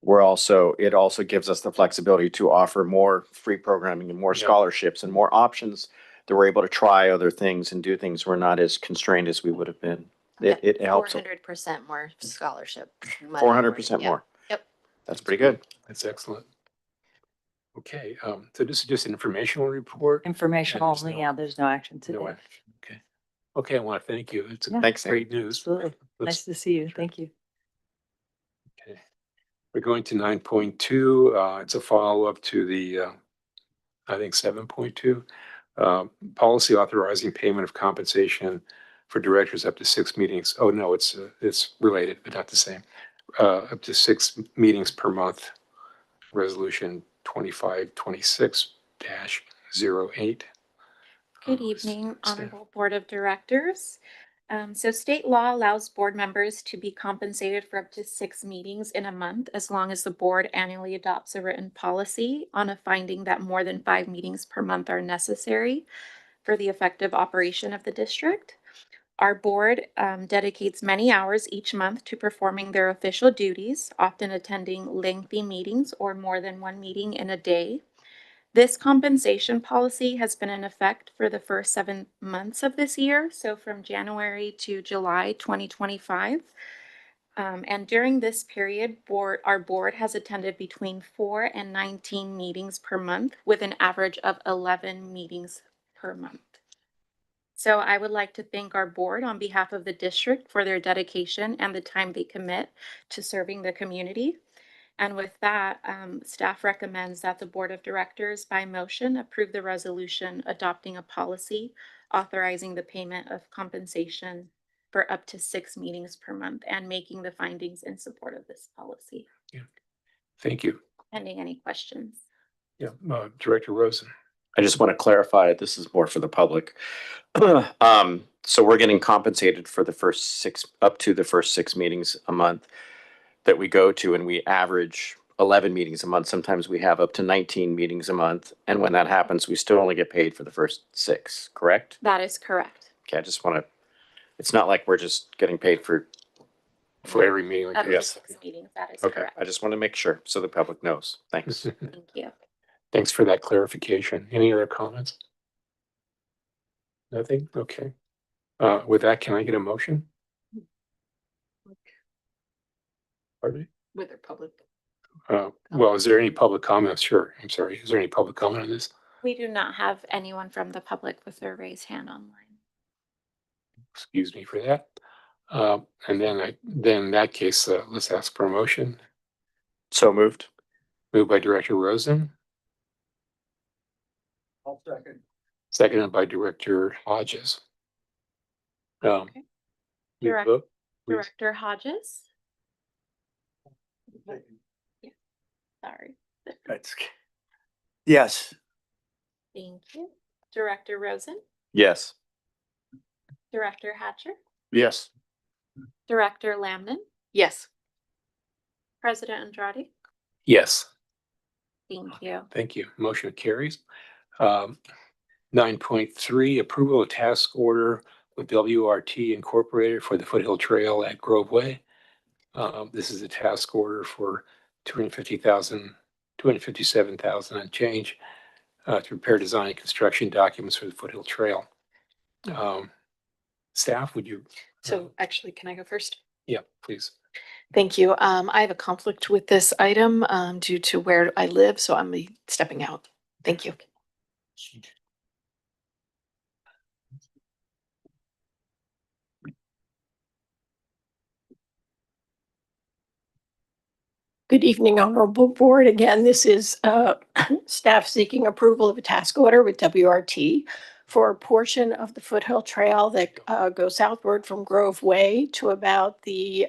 it also gives us the flexibility to offer more free programming and more scholarships and more options, that we're able to try other things and do things. We're not as constrained as we would have been. It helps. 400% more scholarship. 400% more. Yep. That's pretty good. That's excellent. Okay, so this is just an informational report? Information And there's only, no- there's no action No today. action. Okay. Okay, I want to thank you. It's Thanks, Sam. great news. Absolutely. Let's- Nice to see you. Thank you. Okay. We're going to 9.2. It's a follow-up to the, I think, 7.2. Policy authorizing payment of compensation for directors up to 6 meetings. Oh, no, it's related, but not the same. Up to 6 meetings per month. Resolution 2526-08. Good evening, Honorable Board of Directors. So state law allows board members to be compensated for up to 6 meetings in a month, as long as the board annually adopts a written policy on a finding that more than 5 meetings per month are necessary for the effective operation of the district. Our board dedicates many hours each month to performing their official duties, often attending lengthy meetings or more than one meeting in a day. This compensation policy has been in effect for the first 7 months of this year, so from January to July 2025. And during this period, our board has attended between 4 and 19 meetings per month, with an average of 11 meetings per month. So I would like to thank our board on behalf of the district for their dedication and the time they commit to serving the community. And with that, staff recommends that the Board of Directors by motion approve the resolution adopting a policy authorizing the payment of compensation for up to 6 meetings per month and making the findings in support of this policy. Thank you. Pending any questions. Yeah, Director Rosen. I just want to clarify, this is more for the public. So we're getting compensated for the first 6, up to the first 6 meetings a month that we go to, and we average 11 meetings a month. Sometimes we have up to 19 meetings a month. And when that happens, we still only get paid for the first 6, correct? That is correct. Okay, I just want to, it's not like we're just getting paid for, For every meeting. Up to Yes. 6 meetings, that is okay, correct. I just want to make sure so the public knows. Thanks. Thank you. Thanks for that clarification. Any other comments? Nothing? Okay. With that, can I get a motion? Pardon me? With their public. Well, is there any public comment? Sure. I'm sorry. Is there any public comment on this? We do not have anyone from the public with their raised hand online. Excuse me for that. And then in that case, let's ask for a motion. So moved. Moved by Director Rosen, I'll second. seconded by Director Hodges. Okay. We Direct- vote, please. Director Hodges? Yeah, sorry. That's, yes. Thank you. Director Rosen? Yes. Director Hatcher? Yes. Director Lamnon? Yes. President Andrade? Yes. Thank you. Thank you. Motion carries. 9.3, approval of task order with WRT Incorporated for the Foothill Trail at Grove Way. This is a task order for $257,000 and change to prepare design and construction documents for the Foothill Trail. Staff, would you? So actually, can I go first? Yeah, please. Thank you. I have a conflict with this item due to where I live, so I'm stepping out. Thank you. Good evening, Honorable Board. Again, this is staff seeking approval of a task order with WRT for a portion of the Foothill Trail that goes southward from Grove Way to about the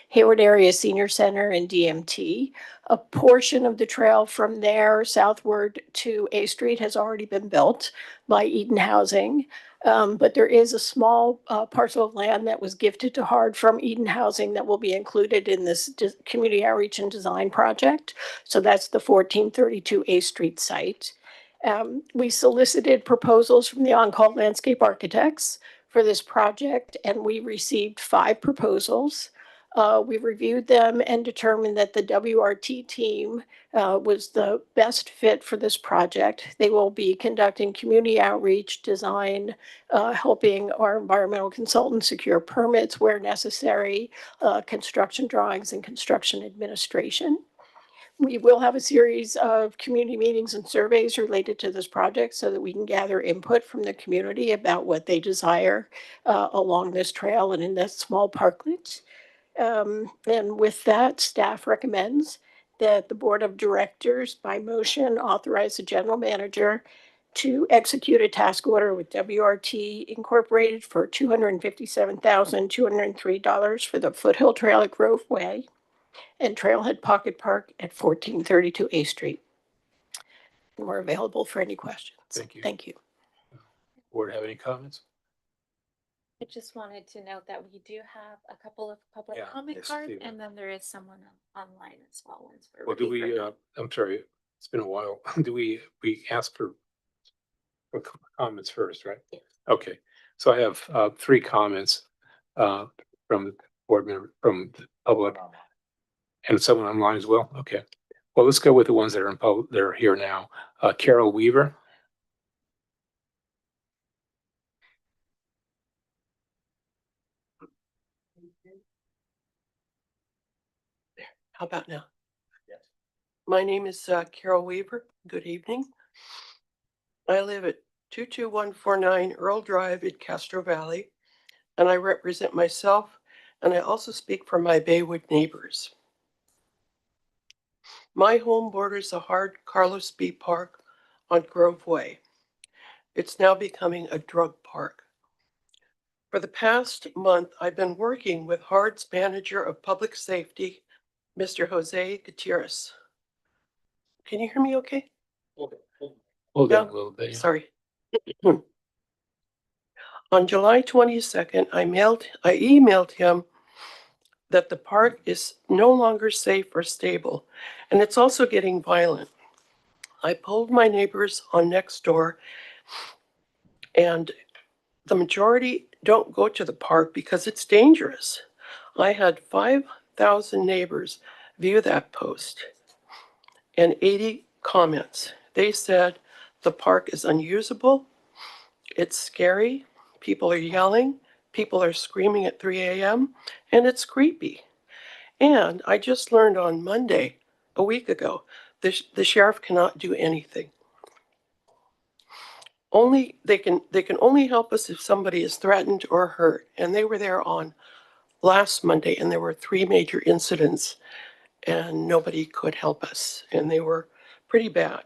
Hayward Area Senior Center and DMT. A portion of the trail from there southward to A Street has already been built by Eden Housing. But there is a small parcel of land that was gifted to HARD from Eden Housing that will be included in this community outreach and design project. So that's the 1432 A Street site. We solicited proposals from the on-call landscape architects for this project, and we received 5 proposals. We reviewed them and determined that the WRT team was the best fit for this project. They will be conducting community outreach, design, helping our environmental consultants secure permits where necessary, construction drawings, and construction administration. We will have a series of community meetings and surveys related to this project so that we can gather input from the community about what they desire along this trail and in this small parklet. And with that, staff recommends that the Board of Directors by motion authorize the general manager to execute a task order with WRT Incorporated for $257,203 for the Foothill Trail at Grove Way and Trailhead Pocket Park at 1432 A Street. And we're available for any questions. Thank you. Thank you. Board have any comments? I just wanted to note that we do have a couple of public Yeah, comment yes, cards, do. and then there is someone online as well. Once we're Well, do ready for we, them. I'm sorry, it's been a while. Do we ask for comments first, right? Yes. Okay, so I have three comments from the board member, from the public, and someone online as well. Okay, well, let's go with the ones that are in public, that are here now. Carol Weaver. How about now? Yes. My name is Carol Weaver. Good evening. I live at 22149 Earl Drive in Castro Valley, and I represent myself, and I also speak for my Baywood neighbors. My home borders the hard Carlos B. Park on Grove Way. It's now becoming a drug park. For the past month, I've been working with HARD's manager of public safety, Mr. Jose Gutierrez. Can you hear me okay? Hold on Yeah, a little bit. Yeah. sorry. On July 22nd, I emailed him that the park is no longer safe or stable, and it's also getting violent. I polled my neighbors on Nextdoor, and the majority don't go to the park because it's dangerous. I had 5,000 neighbors view that post and 80 comments. They said the park is unusable, it's scary, people are yelling, people are screaming at 3 a.m., and it's creepy. And I just learned on Monday, a week ago, the sheriff cannot do anything. They can only help us if somebody is threatened or hurt. And they were there on last Monday, and there were 3 major incidents, and nobody could help us, and they were pretty bad.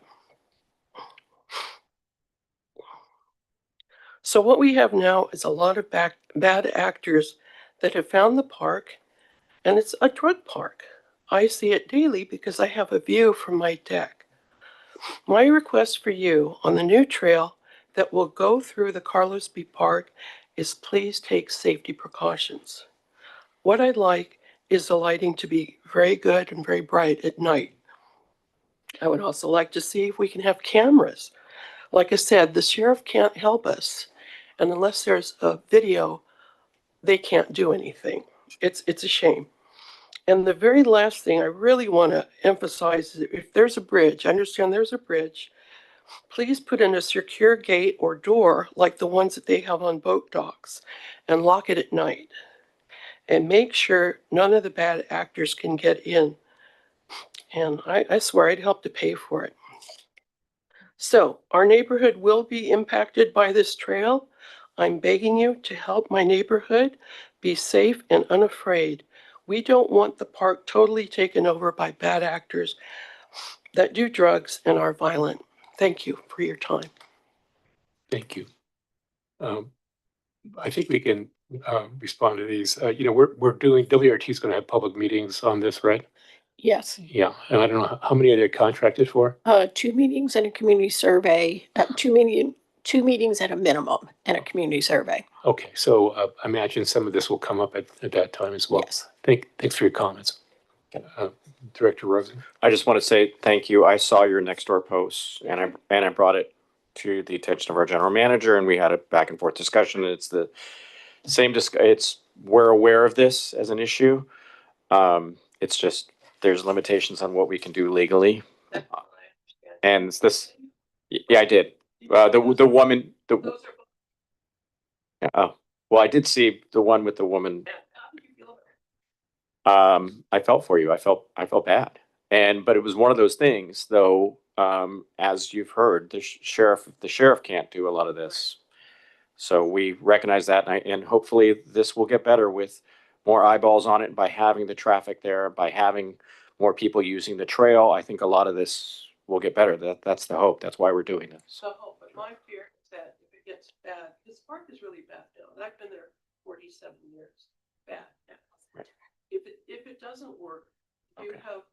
So what we have now is a lot of bad actors that have found the park, and it's a drug park. I see it daily because I have a view from my deck. My request for you on the new trail that will go through the Carlos B. Park is please take safety precautions. What I'd like is the lighting to be very good and very bright at night. I would also like to see if we can have cameras. Like I said, the sheriff can't help us. And unless there's a video, they can't do anything. It's a shame. And the very last thing I really want to emphasize is if there's a bridge, I understand there's a bridge, please put in a secure gate or door like the ones that they have on boat docks and lock it at night. And make sure none of the bad actors can get in. And I swear I'd help to pay for it. So our neighborhood will be impacted by this trail. I'm begging you to help my neighborhood be safe and unafraid. We don't want the park totally taken over by bad actors that do drugs and are violent. Thank you for your time. Thank you. I think we can respond to these. We're doing, WRT is going to have public meetings on this, right? Yes, Yeah, and I don't know, how many are they contracted for? 2 meetings and a community survey, 2 meetings at a minimum and a community survey. Okay, so I imagine some of this will come up at that time as well. Yes. Thanks for your comments. Director Rosen. I just want to say thank you. I saw your Nextdoor posts and I brought it to the attention of our general manager, and we had a back and forth discussion. It's the same we're aware of this as an issue. It's just there's limitations on what we can do legally. And it's this, yeah, I did. The woman, oh, well, I did see the one with the woman. I felt for you. I felt bad. But it was one of those things though, as you've heard, the sheriff can't do a lot of this. So we recognize that, and hopefully this will get better with more eyeballs on it by having the traffic there, by having more people using the trail. I think a lot of this will get better. That's the hope. That's why we're doing this. So, but my fear is that if it gets bad, this park is really bad now, and I've been there 47 years. Bad now. Right. If it doesn't work, do you have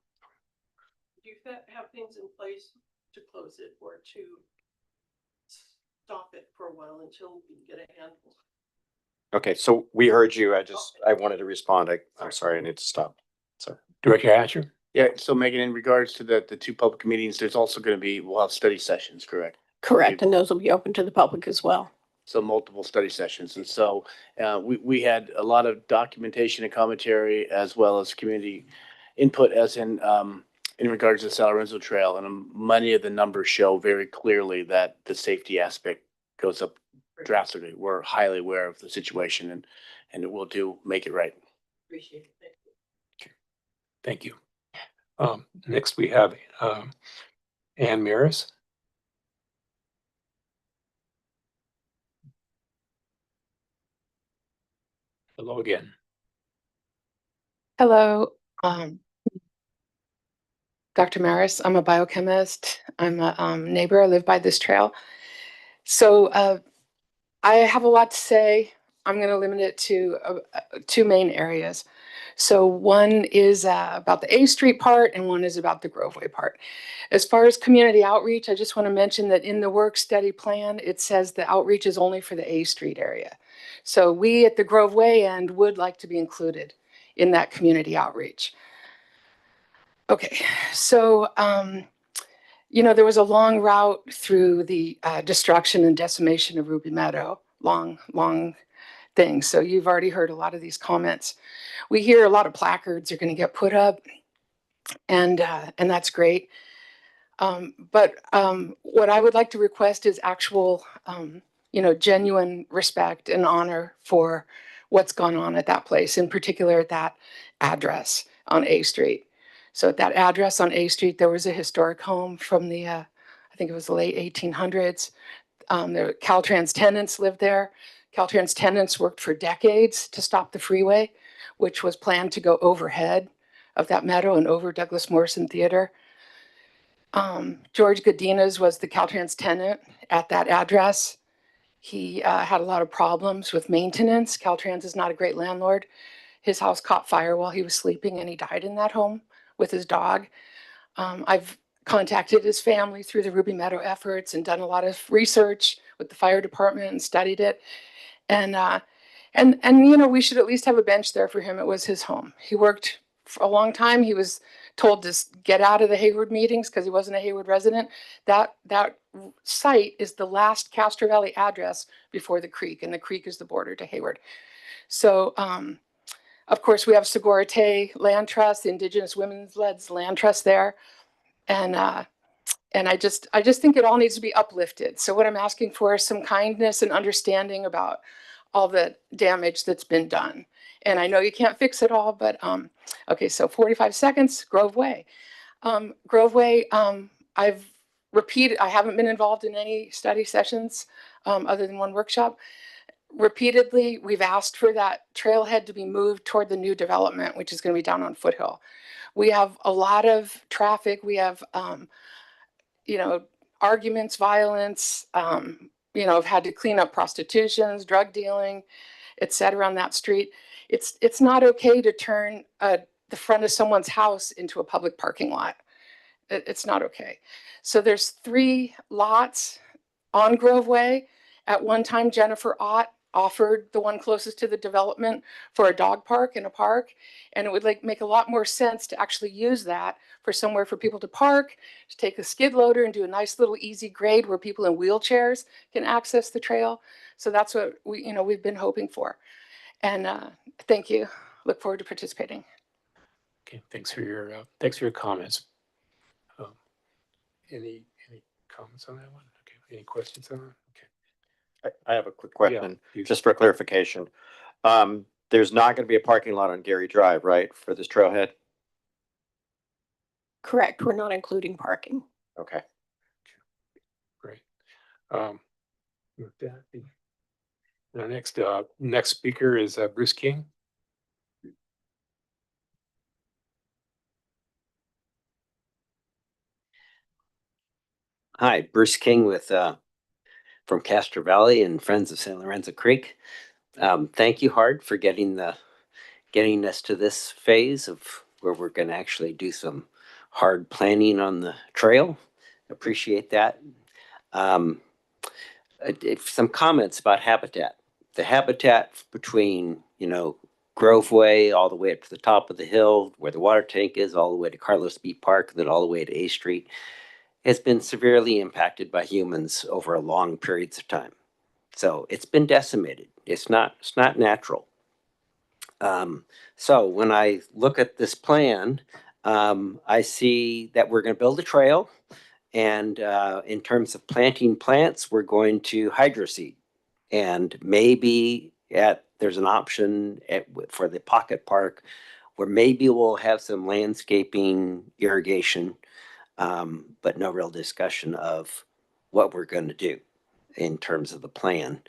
things in place to close it or to stop it for a while until we get a handle? Okay, so we heard you. I wanted to respond. I'm sorry, I need to stop. Sorry. Director Hatcher? Yeah, so Megan, in regards to the two public meetings, there's also gonna be, we'll have study sessions, correct? Correct, and those will be open to the public as well. So multiple study sessions. And so we had a lot of documentation and commentary as well as community input as in regards to the San Lorenzo Trail. And many of the numbers show very clearly that the safety aspect goes up drastically. We're highly aware of the situation and it will make it right. Appreciate it. Thank you. Next we have Ann Maris. Hello again. Hello, Dr. Maris. I'm a biochemist. I'm a neighbor. I live by this trail. So I have a lot to say. I'm going to limit it to two main areas. So one is about the A Street part and one is about the Groveway part. As far as community outreach, I just want to mention that in the work study plan, it says the outreach is only for the A Street area. So we at the Groveway end would like to be included in that community outreach. Okay, so there was a long route through the destruction and decimation of Ruby Meadow, long thing. So you've already heard a lot of these comments. We hear a lot of placards are going to get put up, and that's great. But what I would like to request is actual, genuine respect and honor for what's gone on at that place, in particular at that address on A Street. So at that address on A Street, there was a historic home from the, I think it was the late 1800s. The Caltrans tenants lived there. Caltrans tenants worked for decades to stop the freeway, which was planned to go overhead of that meadow and over Douglas Morrison Theater. George Godinez was the Caltrans tenant at that address. He had a lot of problems with maintenance. Caltrans is not a great landlord. His house caught fire while he was sleeping and he died in that home with his dog. I've contacted his family through the Ruby Meadow efforts and done a lot of research with the fire department and studied it. And we should at least have a bench there for him. It was his home. He worked for a long time. He was told to get out of the Hayward meetings because he wasn't a Hayward resident. That site is the last Castro Valley address before the creek, and the creek is the border to Hayward. So, of course, we have Segurite Land Trust, the Indigenous Women's-led land trust there. And I just think it all needs to be uplifted. So what I'm asking for is some kindness and understanding about all the damage that's been done. And I know you can't fix it all, but okay, so 45 seconds, Groveway. Groveway, I've repeated, I haven't been involved in any study sessions other than one workshop. Repeatedly, we've asked for that trailhead to be moved toward the new development, which is going to be down on Foothill. We have a lot of traffic. We have, arguments, violence, have had to clean up prostitutions, drug dealing, et cetera, on that street. It's not okay to turn the front of someone's house into a public parking lot. It's not okay. So there's 3 lots on Groveway. At one time, Jennifer Ott offered the one closest to the development for a dog park and a park. And it would make a lot more sense to actually use that for somewhere for people to park, to take a skid loader and do a nice little easy grade where people in wheelchairs can access the trail. So that's what we've been hoping for. And thank you. Look forward to participating. Okay, thanks for your comments. Any comments on that one? Okay, any questions on that? Okay. I have a quick question, Yeah, just for clarification. There's not going to be a parking lot on Gary Drive, right, for this trailhead? Correct. We're not including parking. Okay. Great. With that, our next speaker is Bruce King. Hi, Bruce King with from Castro Valley and Friends of San Lorenzo Creek. Thank you, Hard, for getting us to this phase of where we're going to actually do some hard planning on the trail. Appreciate that. Some comments about habitat. the habitat between, you know, Grove Way all the way up to the top of the hill where the water tank is, all the way to Carlos B. Park, and then all the way to A Street, has been severely impacted by humans over a long periods of time. So it's been decimated. It's not natural. So when I look at this plan, I see that we're going to build a trail. And in terms of planting plants, we're going to hydroseed. And maybe there's an option for the pocket park where maybe we'll have some landscaping irrigation, but no real discussion of what we're going to do in terms of the plan.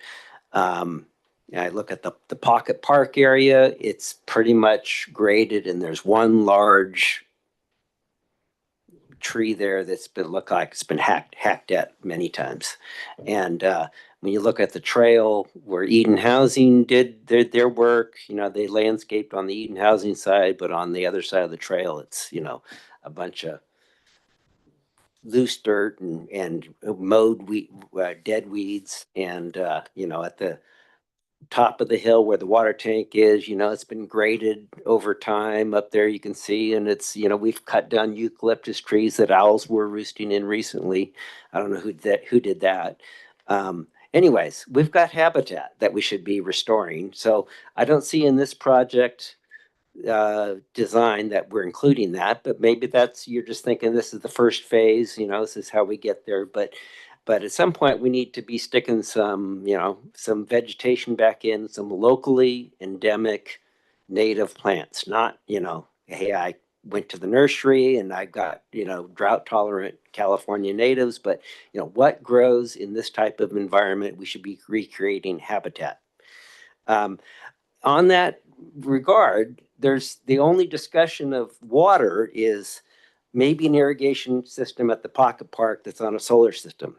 I look at the pocket park area, it's pretty much graded, and there's one large tree there that's been look like it's been hacked at many times. And when you look at the trail where Eden Housing did their work, you know, they landscaped on the Eden Housing side, but on the other side of the trail, it's, you know, a bunch of loose dirt and mowed dead weeds. And you know, at the top of the hill where the water tank is, you know, it's been graded over time up there, you can see, and it's, you know, we've cut down eucalyptus trees that owls were roosting in recently. I don't know who did that. Anyways, we've got habitat that we should be restoring. So I don't see in this project design that we're including that, but maybe you're just thinking this is the first phase, you know, this is how we get there. But at some point we need to be sticking some, you know, some vegetation back in, some locally endemic native plants, not, you know, hey, I went to the nursery and I got, you know, drought tolerant California natives, but, you know, what grows in this type of environment, we should be recreating habitat. On that regard, there's the only discussion of water is maybe an irrigation system at the pocket park that's on a solar system.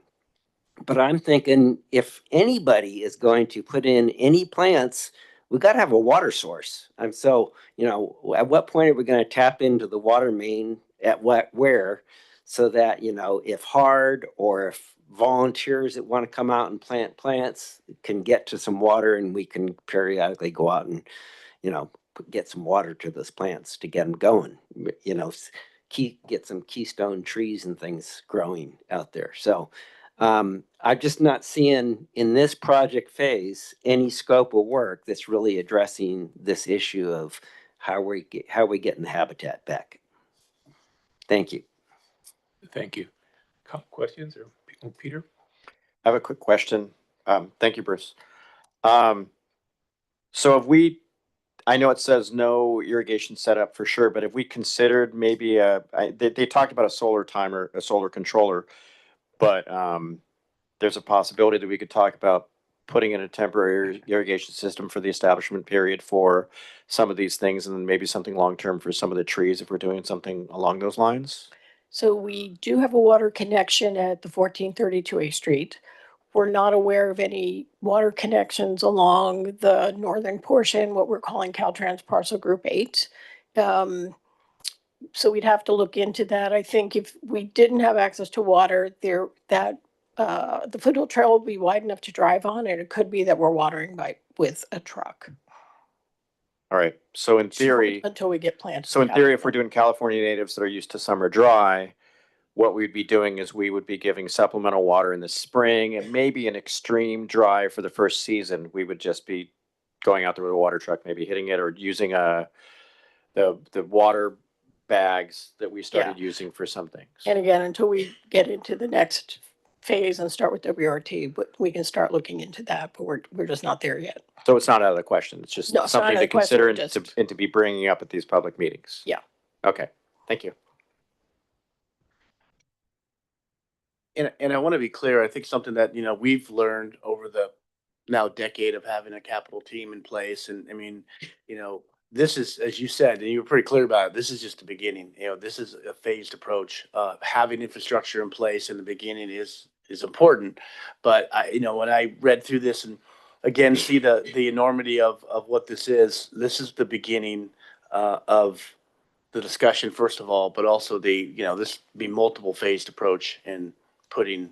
But I'm thinking if anybody is going to put in any plants, we've got to have a water source. And so, you know, at what point are we going to tap into the water main where, so that, you know, if HARD or if volunteers that want to come out and plant plants can get to some water, and we can periodically go out and, you know, get some water to those plants to get them going, you know, get some keystone trees and things growing out there. So, I'm just not seeing in this project phase any scope of work that's really addressing this issue of how we getting the habitat back. Thank you. Thank you. Questions or Peter? I have a quick question. Thank you, Bruce. So if I know it says no irrigation setup for sure, but if we considered maybe they talked about a solar timer, a solar controller, but there's a possibility that we could talk about putting in a temporary irrigation system for the establishment period for some of these things, and then maybe something long-term for some of the trees if we're doing something along those lines. So we do have a water connection at the 1432 A Street. We're not aware of any water connections along the northern portion, what we're calling Caltrans Parcel Group 8. So we'd have to look into that. I think if we didn't have access to water there, the foothill trail will be wide enough to drive on, and it could be that we're watering with a truck. All right. So in theory, until we get plants. So in theory, if we're doing California natives that are used to summer dry, what we'd be doing is we would be giving supplemental water in the spring, and maybe an extreme dry for the first season. We would just be going out there with a water truck, maybe hitting it, or using the water bags that we started using for some things. And again, until we get into the next phase and start with WRT, but we can start looking into that, but we're just not there yet. So it's not out of the question. It's just No, it's not something out of to the question, consider and to be bringing up at these public meetings. Yeah. Okay. Thank you. And I want to be clear, I think something that, you know, we've learned over the now decade of having a capital team in place. And I mean, you know, this is, as you said, and you were pretty clear about it, this is just the beginning. You know, this is a phased approach. Having infrastructure in place in the beginning is important. But you know, when I read through this and again see the enormity of what this is the beginning of the discussion, first of all, but also this be multiple phased approach in putting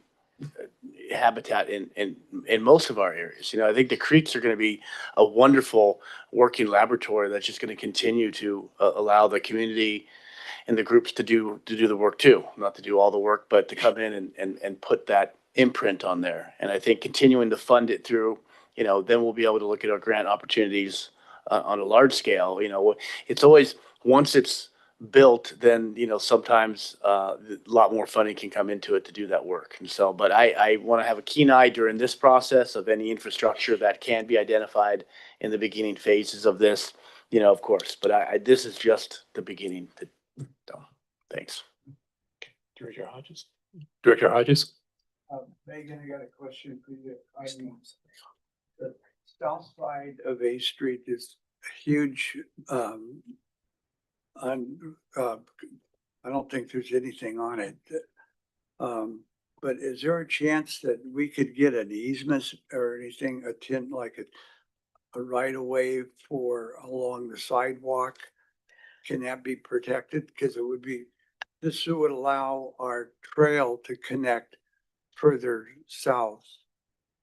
habitat in most of our areas. You know, I think the creeks are going to be a wonderful working laboratory that's just going to continue to allow the community and the groups to do the work too, not to do all the work, but to come in and put that imprint on there. And I think continuing to fund it through, you know, then we'll be able to look at our grant opportunities on a large scale. You know, it's always, once it's built, then, you know, sometimes a lot more funding can come into it to do that work. And so, but I want to have a keen eye during this process of any infrastructure that can be identified in the beginning phases of this, you know, of course, but this is just the beginning. So, thanks. Director Hodges? Director Hodges? Megan, I got a question for you. The south side of A Street is huge. I don't think there's anything on it. But is there a chance that we could get an easement or anything, like a right of way for along the sidewalk? Can that be protected? Because it would be, this would allow our trail to connect further south.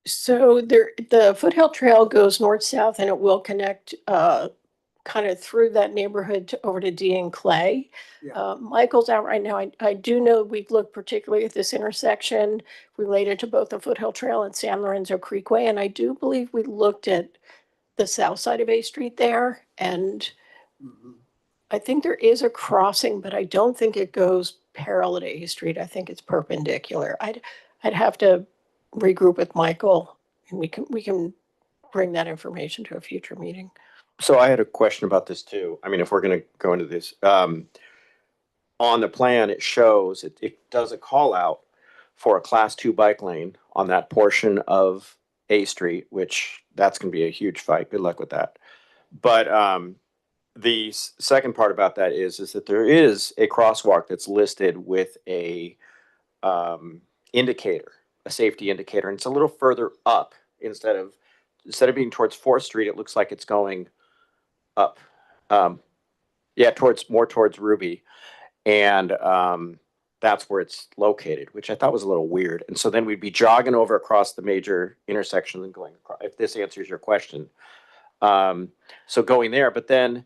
So the Foothill Trail goes north-south and it will connect kind of through that neighborhood over to D and Clay. Yeah. Michael's out right now. I do know we've looked particularly at this intersection related to both the Foothill Trail and San Lorenzo Creekway. And I do believe we looked at the south side of A Street there. And I think there is a crossing, but I don't think it goes parallel to A Street. I think it's perpendicular. I'd have to regroup with Michael and we can bring that information to a future meeting. So I had a question about this too. I mean, if we're going to go into this, on the plan, it shows, it does a call out for a class 2 bike lane on that portion of A Street, which that's going to be a huge fight. Good luck with that. But the second part about that is that there is a crosswalk that's listed with a indicator, a safety indicator, and it's a little further up instead of being towards 4th Street. It looks like it's going up, towards Ruby, and that's where it's located, which I thought was a little weird. And so then we'd be jogging over across the major intersection and going across, if this answers your question. So going there, but then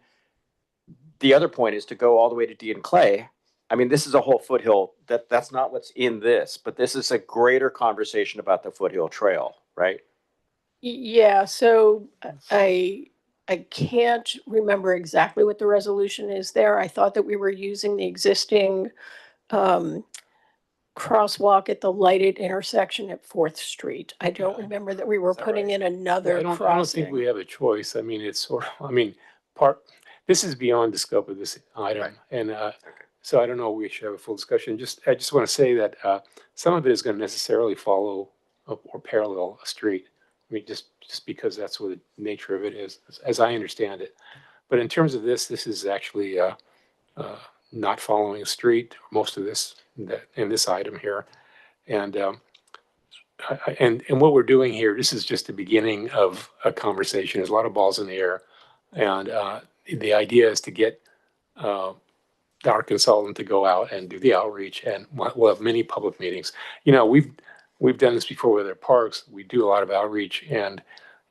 the other point is to go all the way to D and Clay. I mean, this is a whole Foothill, that's not what's in this, but this is a greater conversation about the Foothill Trail, right? Yeah, so I can't remember exactly what the resolution is there. I thought that we were using the existing crosswalk at the lighted intersection at 4th Street. I don't remember that we were putting in another I don't crossing. think we have a choice. I mean, it's sort of, this is beyond the scope of this item. Right. And so I don't know, we should have a full discussion. I just want to say that some of it is going to necessarily follow or parallel a street. I mean, just because that's what the nature of it is, as I understand it. But in terms of this is actually not following a street, most of this in this item here. And and what we're doing here, this is just the beginning of a conversation. There's a lot of balls in the air. And the idea is to get our consultant to go out and do the outreach, and we'll have many public meetings. You know, we've done this before with our parks. We do a lot of outreach, and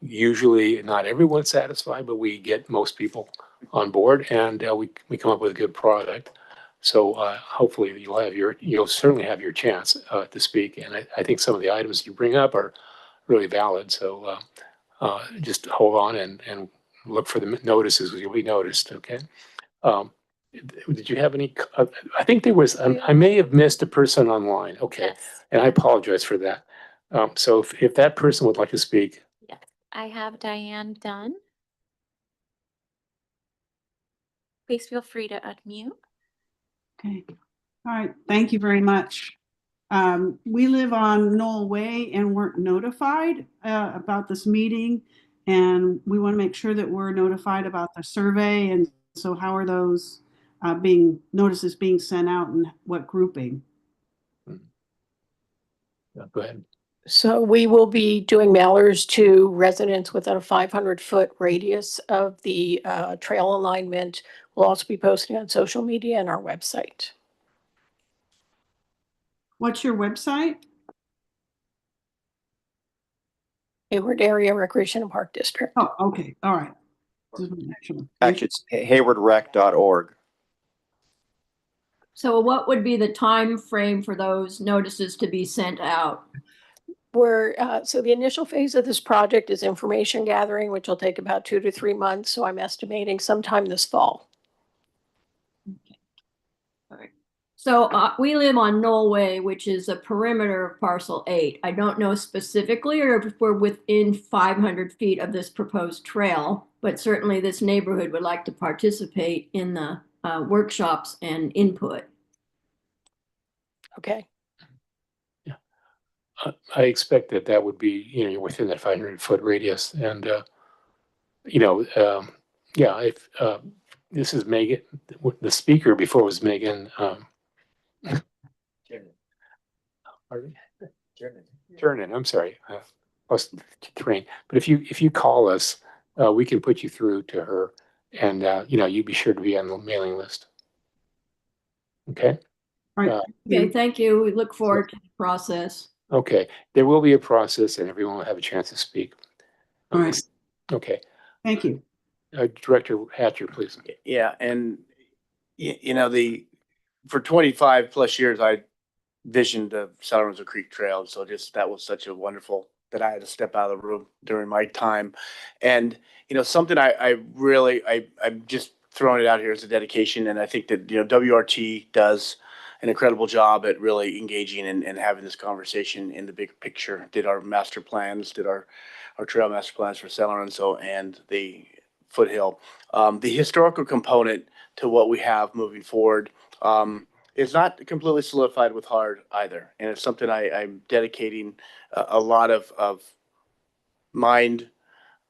usually not everyone's satisfied, but we get most people on board, and we come up with a good product. So hopefully you'll certainly have your chance to speak. And I think some of the items you bring up are really valid. So just hold on and look for the notices, because you'll be noticed. Okay. Did you have any? I think there was. I may have missed a person online. Okay, Yes. and I apologize for that. So if that person would like to speak, Yes, I have Diane Dunn. Please feel free to unmute. Okay. All right. Thank you very much. We live on Knoll Way and weren't notified about this meeting, and we want to make sure that we're notified about the survey. And so how are those notices being sent out, and what grouping? go ahead. So we will be doing mailers to residents within a 500-foot radius of the trail alignment. We'll also be posting on social media and our website. What's your website? Hayward Area Recreation and Park District. Oh, okay, all right. Just wanna make sure. Actually, it's haywardrec.org. So what would be the time frame for those notices to be sent out? So the initial phase of this project is information gathering, which will take about 2 to 3 months. So I'm estimating sometime this fall. So we live on Knoll Way, which is a perimeter of parcel 8. I don't know specifically or if we're within 500 feet of this proposed trail, but certainly this neighborhood would like to participate in the workshops and input. Okay. I expect that that would be, you're within that 500-foot radius. And, yeah, if this is Megan, the speaker before was Megan. Turner, I'm sorry, plus the terrain. But if you call us, we can put you through to her, and you'd be sure to be on the mailing list. Okay. Okay, thank you. We look forward to the process. Okay, there will be a process, and everyone will have a chance to speak. All right. Okay. Thank you. Director Hatcher, please. Yeah, and for 25 plus years, I visioned the San Lorenzo Creek Trail. So that was such a wonderful that I had to step out of the room during my time. And, something I'm just throwing it out here as a dedication. And I think that, WRT does an incredible job at really engaging and having this conversation in the big picture. Did our master plans, did our trail master plans for San Lorenzo and the Foothill. The historical component to what we have moving forward is not completely solidified with HARD either. And it's something I'm dedicating a lot of mind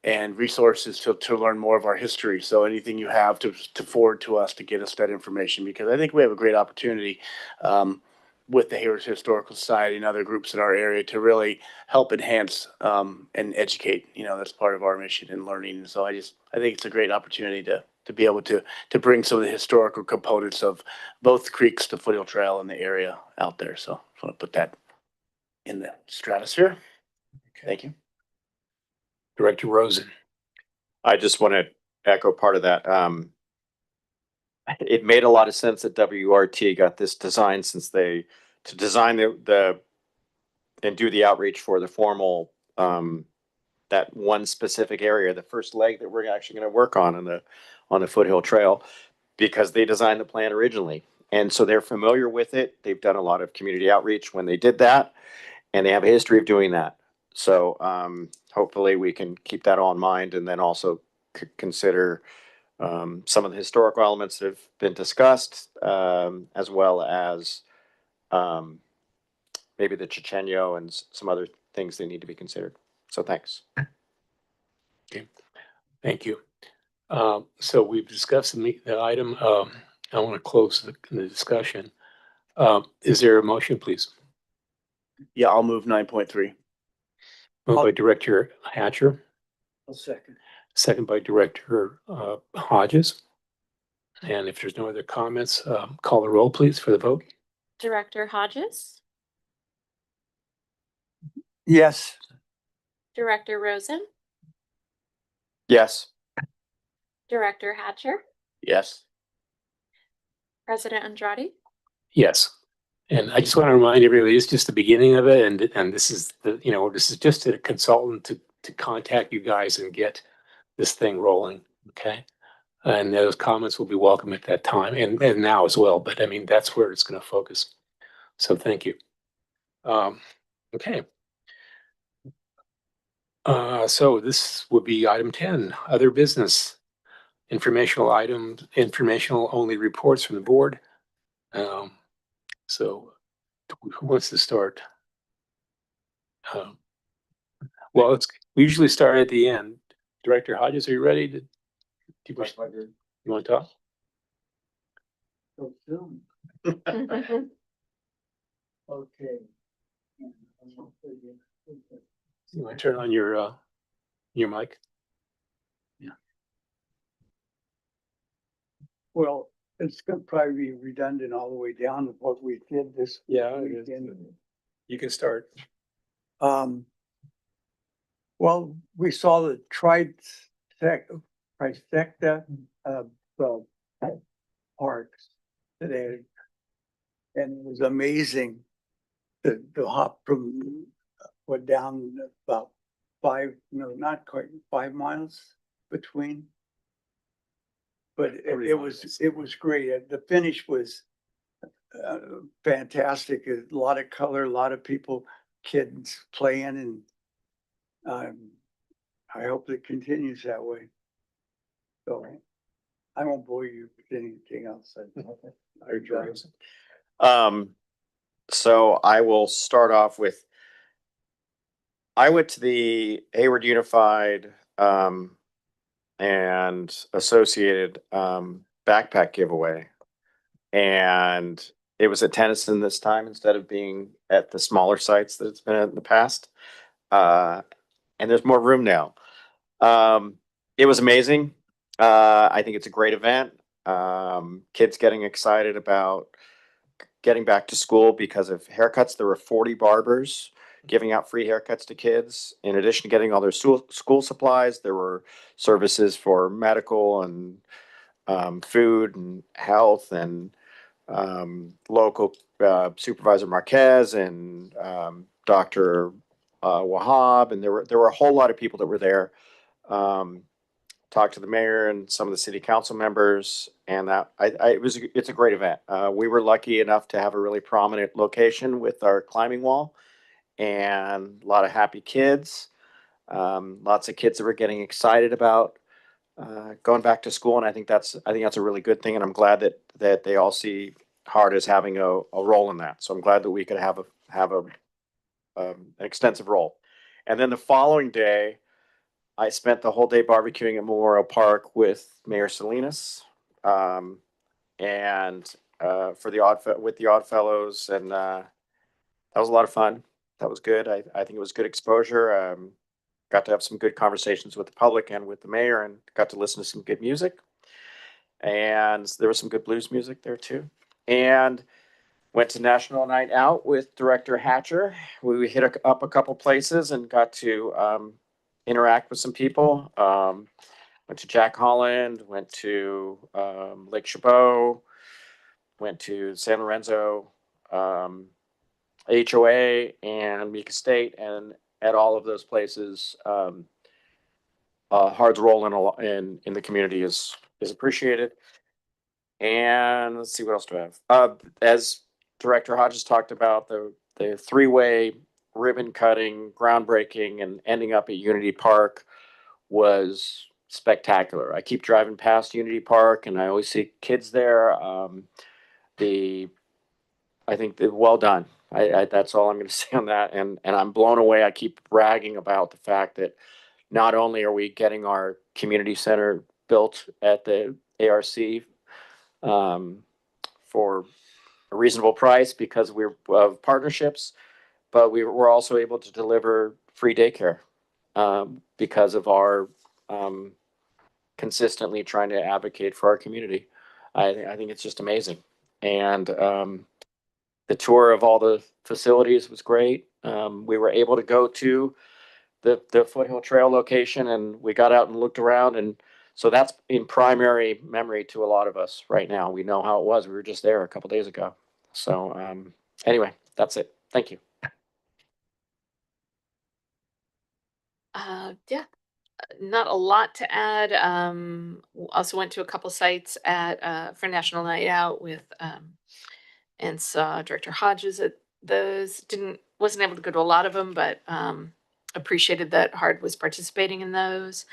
and resources to learn more of our history. So anything you have to forward to us to get us that information, because I think we have a great opportunity with the Hayward Historical Society and other groups in our area to really help enhance and educate. That's part of our mission in learning. And so I think it's a great opportunity to be able to bring some of the historical components of both creeks, the Foothill Trail, and the area out there. So I want to put that in the stratosphere. Okay. Thank you. Director Rosen. I just want to echo part of that. It made a lot of sense that WRT got this design to design the and do the outreach for the formal that one specific area, the first leg that we're actually going to work on the Foothill Trail, because they designed the plan originally. And so they're familiar with it. They've done a lot of community outreach when they did that, and they have a history of doing that. So hopefully we can keep that all in mind, and then also consider some of the historical elements that have been discussed, as well as maybe the Chichenyo and some other things that need to be considered. So thanks. Okay, thank you. So we've discussed the item. I want to close the discussion. Is there a motion, please? Yeah, I'll move 9.3. Moved by Director Hatcher. I'll second. Second by Director Hodges. And if there's no other comments, call the roll, please, for the vote. Director Hodges, Yes. Director Rosen, Yes. Director Hatcher, Yes. President Andrade. Yes. And I just want to remind everybody, it's just the beginning of it. And this is this is just a consultant to contact you guys and get this thing rolling. Okay. And those comments will be welcome at that time and now as well. But I mean, that's where it's going to focus. So thank you. Okay. So this would be item 10, other business, informational items, informational only reports from the board. So who wants to start? Well, we usually start at the end. Director Hodges, are you ready to? You want to talk? So soon. Okay. You want to turn on your mic? Yeah. Well, it's gonna probably be redundant all the way down to what we did this. Yeah, weekend. you can start. Well, we saw the trifecta of parks today. And it was amazing. The hop from went down about 5, no, not quite 5 miles between. But it was great. The finish was fantastic. A lot of color, a lot of people, kids playing, and I hope it continues that way. So I won't bore you with anything else. I enjoy it. So I will start off with, I went to the Hayward Unified and Associated backpack giveaway, and it was at Tennyson this time instead of being at the smaller sites that it's been at in the past. And there's more room now. It was amazing. I think it's a great event. Kids getting excited about getting back to school because of haircuts. There were 40 barbers giving out free haircuts to kids. In addition to getting all their school supplies, there were services for medical and food and health, and local Supervisor Marquez and Dr. Wahab, and there were a whole lot of people that were there. Talked to the mayor and some of the city council members, and it's a great event. We were lucky enough to have a really prominent location with our climbing wall, and a lot of happy kids. Lots of kids that were getting excited about going back to school, and I think that's a really good thing, and I'm glad that they all see HARD as having a role in that. So I'm glad that we could have an extensive role. And then the following day, I spent the whole day barbecuing at Memorial Park with Mayor Salinas, and with the Odd Fellows, and that was a lot of fun. That was good. I think it was good exposure. Got to have some good conversations with the public and with the mayor, and got to listen to some good music. And there was some good blues music there too. And went to National Night Out with Director Hatcher. We hit up a couple places and got to interact with some people. Went to Jack Holland, went to Lake Chabot, went to San Lorenzo, HOA, and Mika State, and at all of those places, HARD's role in the community is appreciated. And let's see, what else do I have? As Director Hodges talked about, the 3-way ribbon cutting, groundbreaking, and ending up at Unity Park was spectacular. I keep driving past Unity Park, and I always see kids there. I think they're well done. That's all I'm going to say on that. And I'm blown away. I keep bragging about the fact that not only are we getting our community center built at the ARC for a reasonable price because we're partnerships, but we're also able to deliver free daycare because of our consistently trying to advocate for our community. I think it's just amazing. And the tour of all the facilities was great. We were able to go to the Foothill Trail location, and we got out and looked around, and so that's in primary memory to a lot of us right now. We know how it was. We were just there a couple days ago. So anyway, that's it. Thank you. Yeah, not a lot to add. Also went to a couple sites for National Night Out with and saw Director Hodges at those. Wasn't able to go to a lot of them, but appreciated that HARD was participating in those.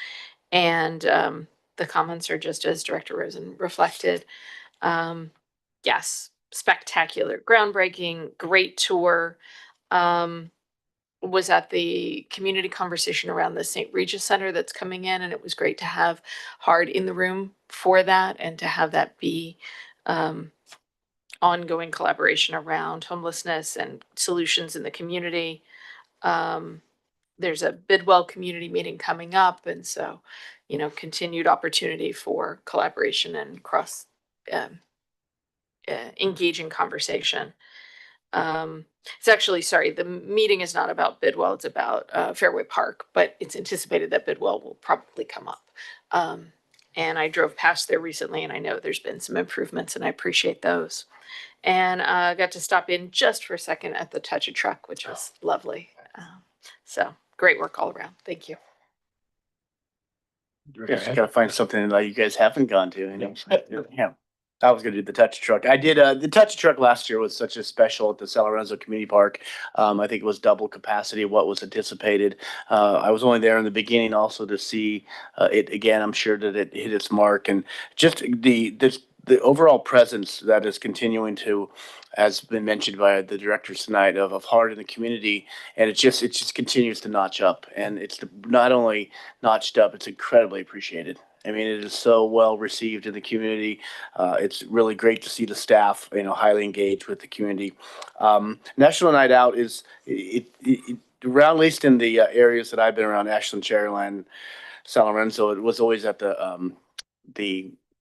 And the comments are just as Director Rosen reflected. Yes, spectacular, groundbreaking, great tour. Was at the community conversation around the St. Regis Center that's coming in, and it was great to have HARD in the room for that and to have that be ongoing collaboration around homelessness and solutions in the community. There's a Bidwell community meeting coming up, and so, continued opportunity for collaboration and cross engaging conversation. It's actually, sorry, the meeting is not about Bidwell, it's about Fairway Park, but it's anticipated that Bidwell will probably come up. And I drove past there recently and I know there's been some improvements and I appreciate those. And got to stop in just for a second at the Touch a Truck, which was lovely. So great work all around. Thank you. Just gotta find something that you guys haven't gone to. You know? Yeah. I was gonna do the Touch a Truck. I did the Touch a Truck last year was such a special at the San Lorenzo Community Park. I think it was double capacity of what was anticipated. I was only there in the beginning also to see it again. I'm sure that it hit its mark, and just the overall presence that is continuing to, as been mentioned by the directors tonight, of heart in the community, and it just continues to notch up, and it's not only notched up, it's incredibly appreciated. I mean, it is so well received in the community. It's really great to see the staff, highly engaged with the community. National Night Out is around, at least in the areas that I've been around, Ashland, Cherryland, San Lorenzo. It was always at the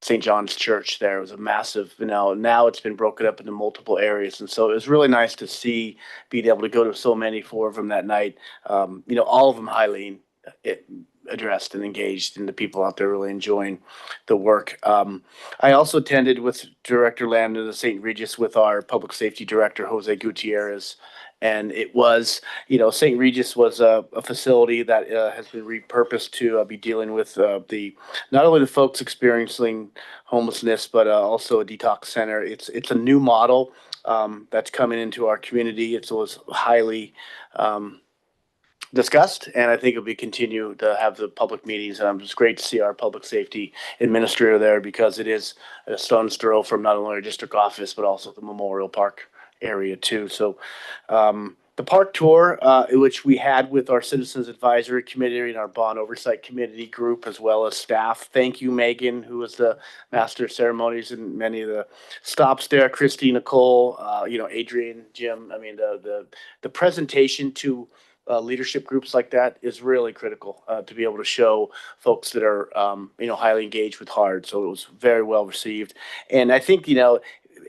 St. John's Church. There it was a massive. Now it's been broken up into multiple areas, and so it was really nice to see being able to go to so many, 4 of them that night. All of them highly addressed and engaged, and the people out there really enjoying the work. I also attended with Director Landon the St. Regis with our Public Safety Director, Jose Gutierrez. And it was, St. Regis was a facility that has been repurposed to be dealing with not only the folks experiencing homelessness, but also a detox center. It's a new model that's coming into our community. It was highly discussed, and I think it'll be continue to have the public meetings. It's great to see our public safety administrator there because it is a stone's throw from not only our district office but also the Memorial Park area too. So the park tour, which we had with our Citizens Advisory Committee and our Bond Oversight Committee group, as well as staff. Thank you, Megan, who was the master of ceremonies and many of the stops there. Christy, Nicole, Adrian, Jim. I mean, the presentation to leadership groups like that is really critical to be able to show folks that are, highly engaged with HARD. So it was very well received. And I think,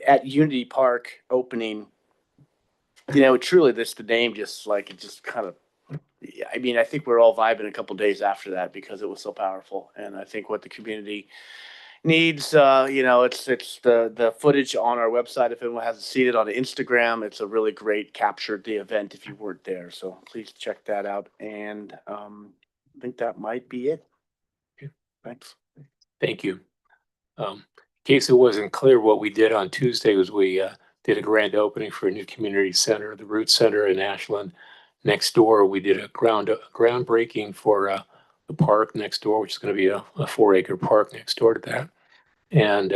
at Unity Park opening, truly the name just kind of, I think we're all vibing a couple days after that because it was so powerful. And I think what the community needs, it's the footage on our website. If anyone hasn't seen it on Instagram, it's a really great captured the event if you weren't there. So please check that out. And I think that might be it. Okay. Thanks. Thank you. In case it wasn't clear, what we did on Tuesday was we did a grand opening for a new community center, the Root Center in Ashland. Next door, we did a groundbreaking for the park next door, which is going to be a 4-acre park next door to that. And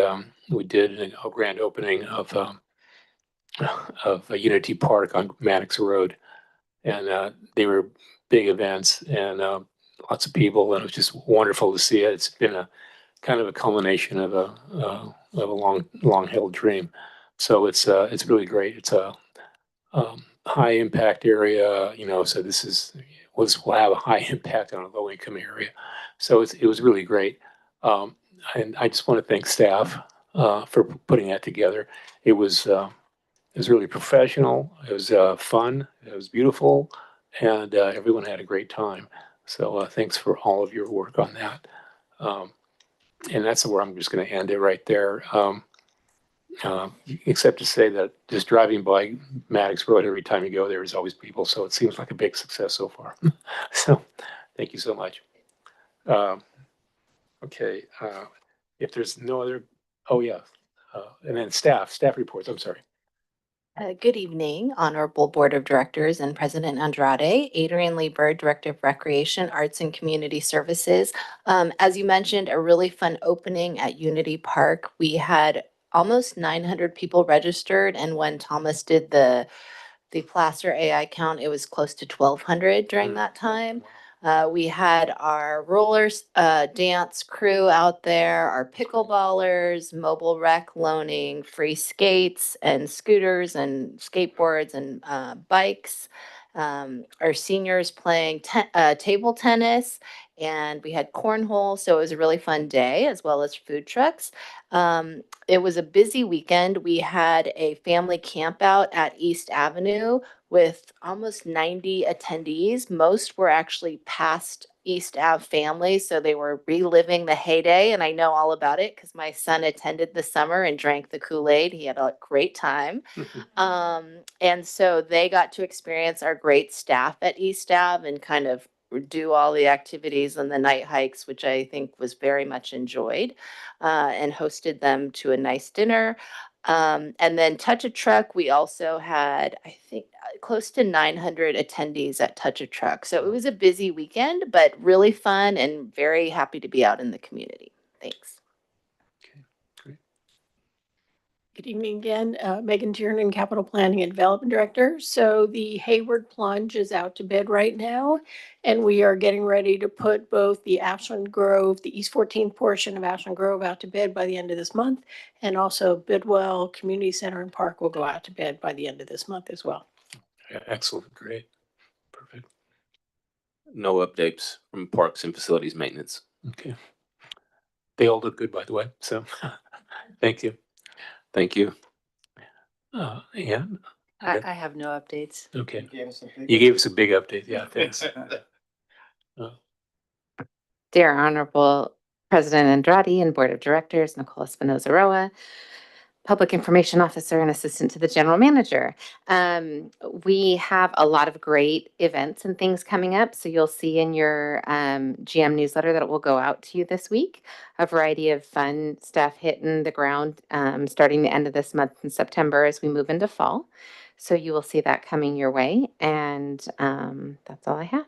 we did a grand opening of a Unity Park on Maddox Road. And they were big events and lots of people, and it was just wonderful to see it. It's been a kind of a culmination of a long held dream. So it's really great. It's a high impact area, so will have a high impact on a low income area. So it was really great. And I just want to thank staff for putting that together. It was really professional. It was fun. It was beautiful, and everyone had a great time. So thanks for all of your work on that. And that's where I'm just going to end it right there. Except to say that just driving by Maddox Road every time you go there is always people. So it seems like a big success so far. So thank you so much. Okay. If there's no other, and then staff reports. I'm sorry. Good evening, Honorable Board of Directors and President Andrade. Adrian Lee Bird, Director of Recreation, Arts and Community Services. As you mentioned, a really fun opening at Unity Park. We had almost 900 people registered, and when Thomas did the Placer AI count, it was close to 1,200 during that time. We had our rollers dance crew out there, our pickleballers, mobile rec loaning, free skates and scooters and skateboards and bikes. Our seniors playing table tennis, and we had cornhole. So it was a really fun day, as well as food trucks. It was a busy weekend. We had a family camp out at East Avenue with almost 90 attendees. Most were actually past East Ave families, so they were reliving the heyday, and I know all about it because my son attended this summer and drank the Kool-Aid. He had a great time. And so they got to experience our great staff at East Ave and kind of do all the activities and the night hikes, which I think was very much enjoyed, and hosted them to a nice dinner. And then Touch a Truck, we also had, I think, close to 900 attendees at Touch a Truck. So it was a busy weekend, but really fun and very happy to be out in the community. Thanks. Good evening again, Megan Tiernan, Capital Planning and Development Director. So the Hayward Plunge is out to bid right now, and we are getting ready to put both the Ashland Grove, the East 14th portion of Ashland Grove out to bid by the end of this month, and also Bidwell Community Center and Park will go out to bid by the end of this month as well. Yeah, excellent, great, perfect. No updates from Parks and Facilities Maintenance. Okay. They all look good, by the way, so thank you. Thank you. And, I have no updates. okay, you gave us a big update, yeah, thanks. Dear Honorable President Andrade and Board of Directors, Nicole Espinoza-Roa, Public Information Officer and Assistant to the General Manager. We have a lot of great events and things coming up. So you'll see in your GM newsletter that it will go out to you this week. A variety of fun stuff hitting the ground starting the end of this month in September as we move into fall. So you will see that coming your way. And that's all I have.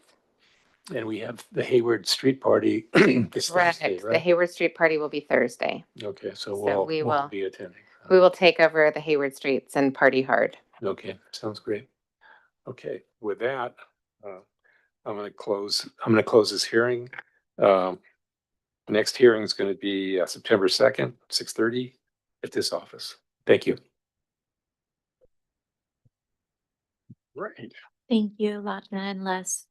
And we have the Hayward Street Party this Correct. Thursday, The right? Hayward Street Party will be Thursday. Okay, so we we'll will be attending. We will take over the Hayward Streets and party hard. Okay, sounds great. Okay, with that, I'm gonna close this hearing. Next hearing is gonna be September 2nd, 6:30 at this office. Thank you. Right. Thank you, Latna and Les.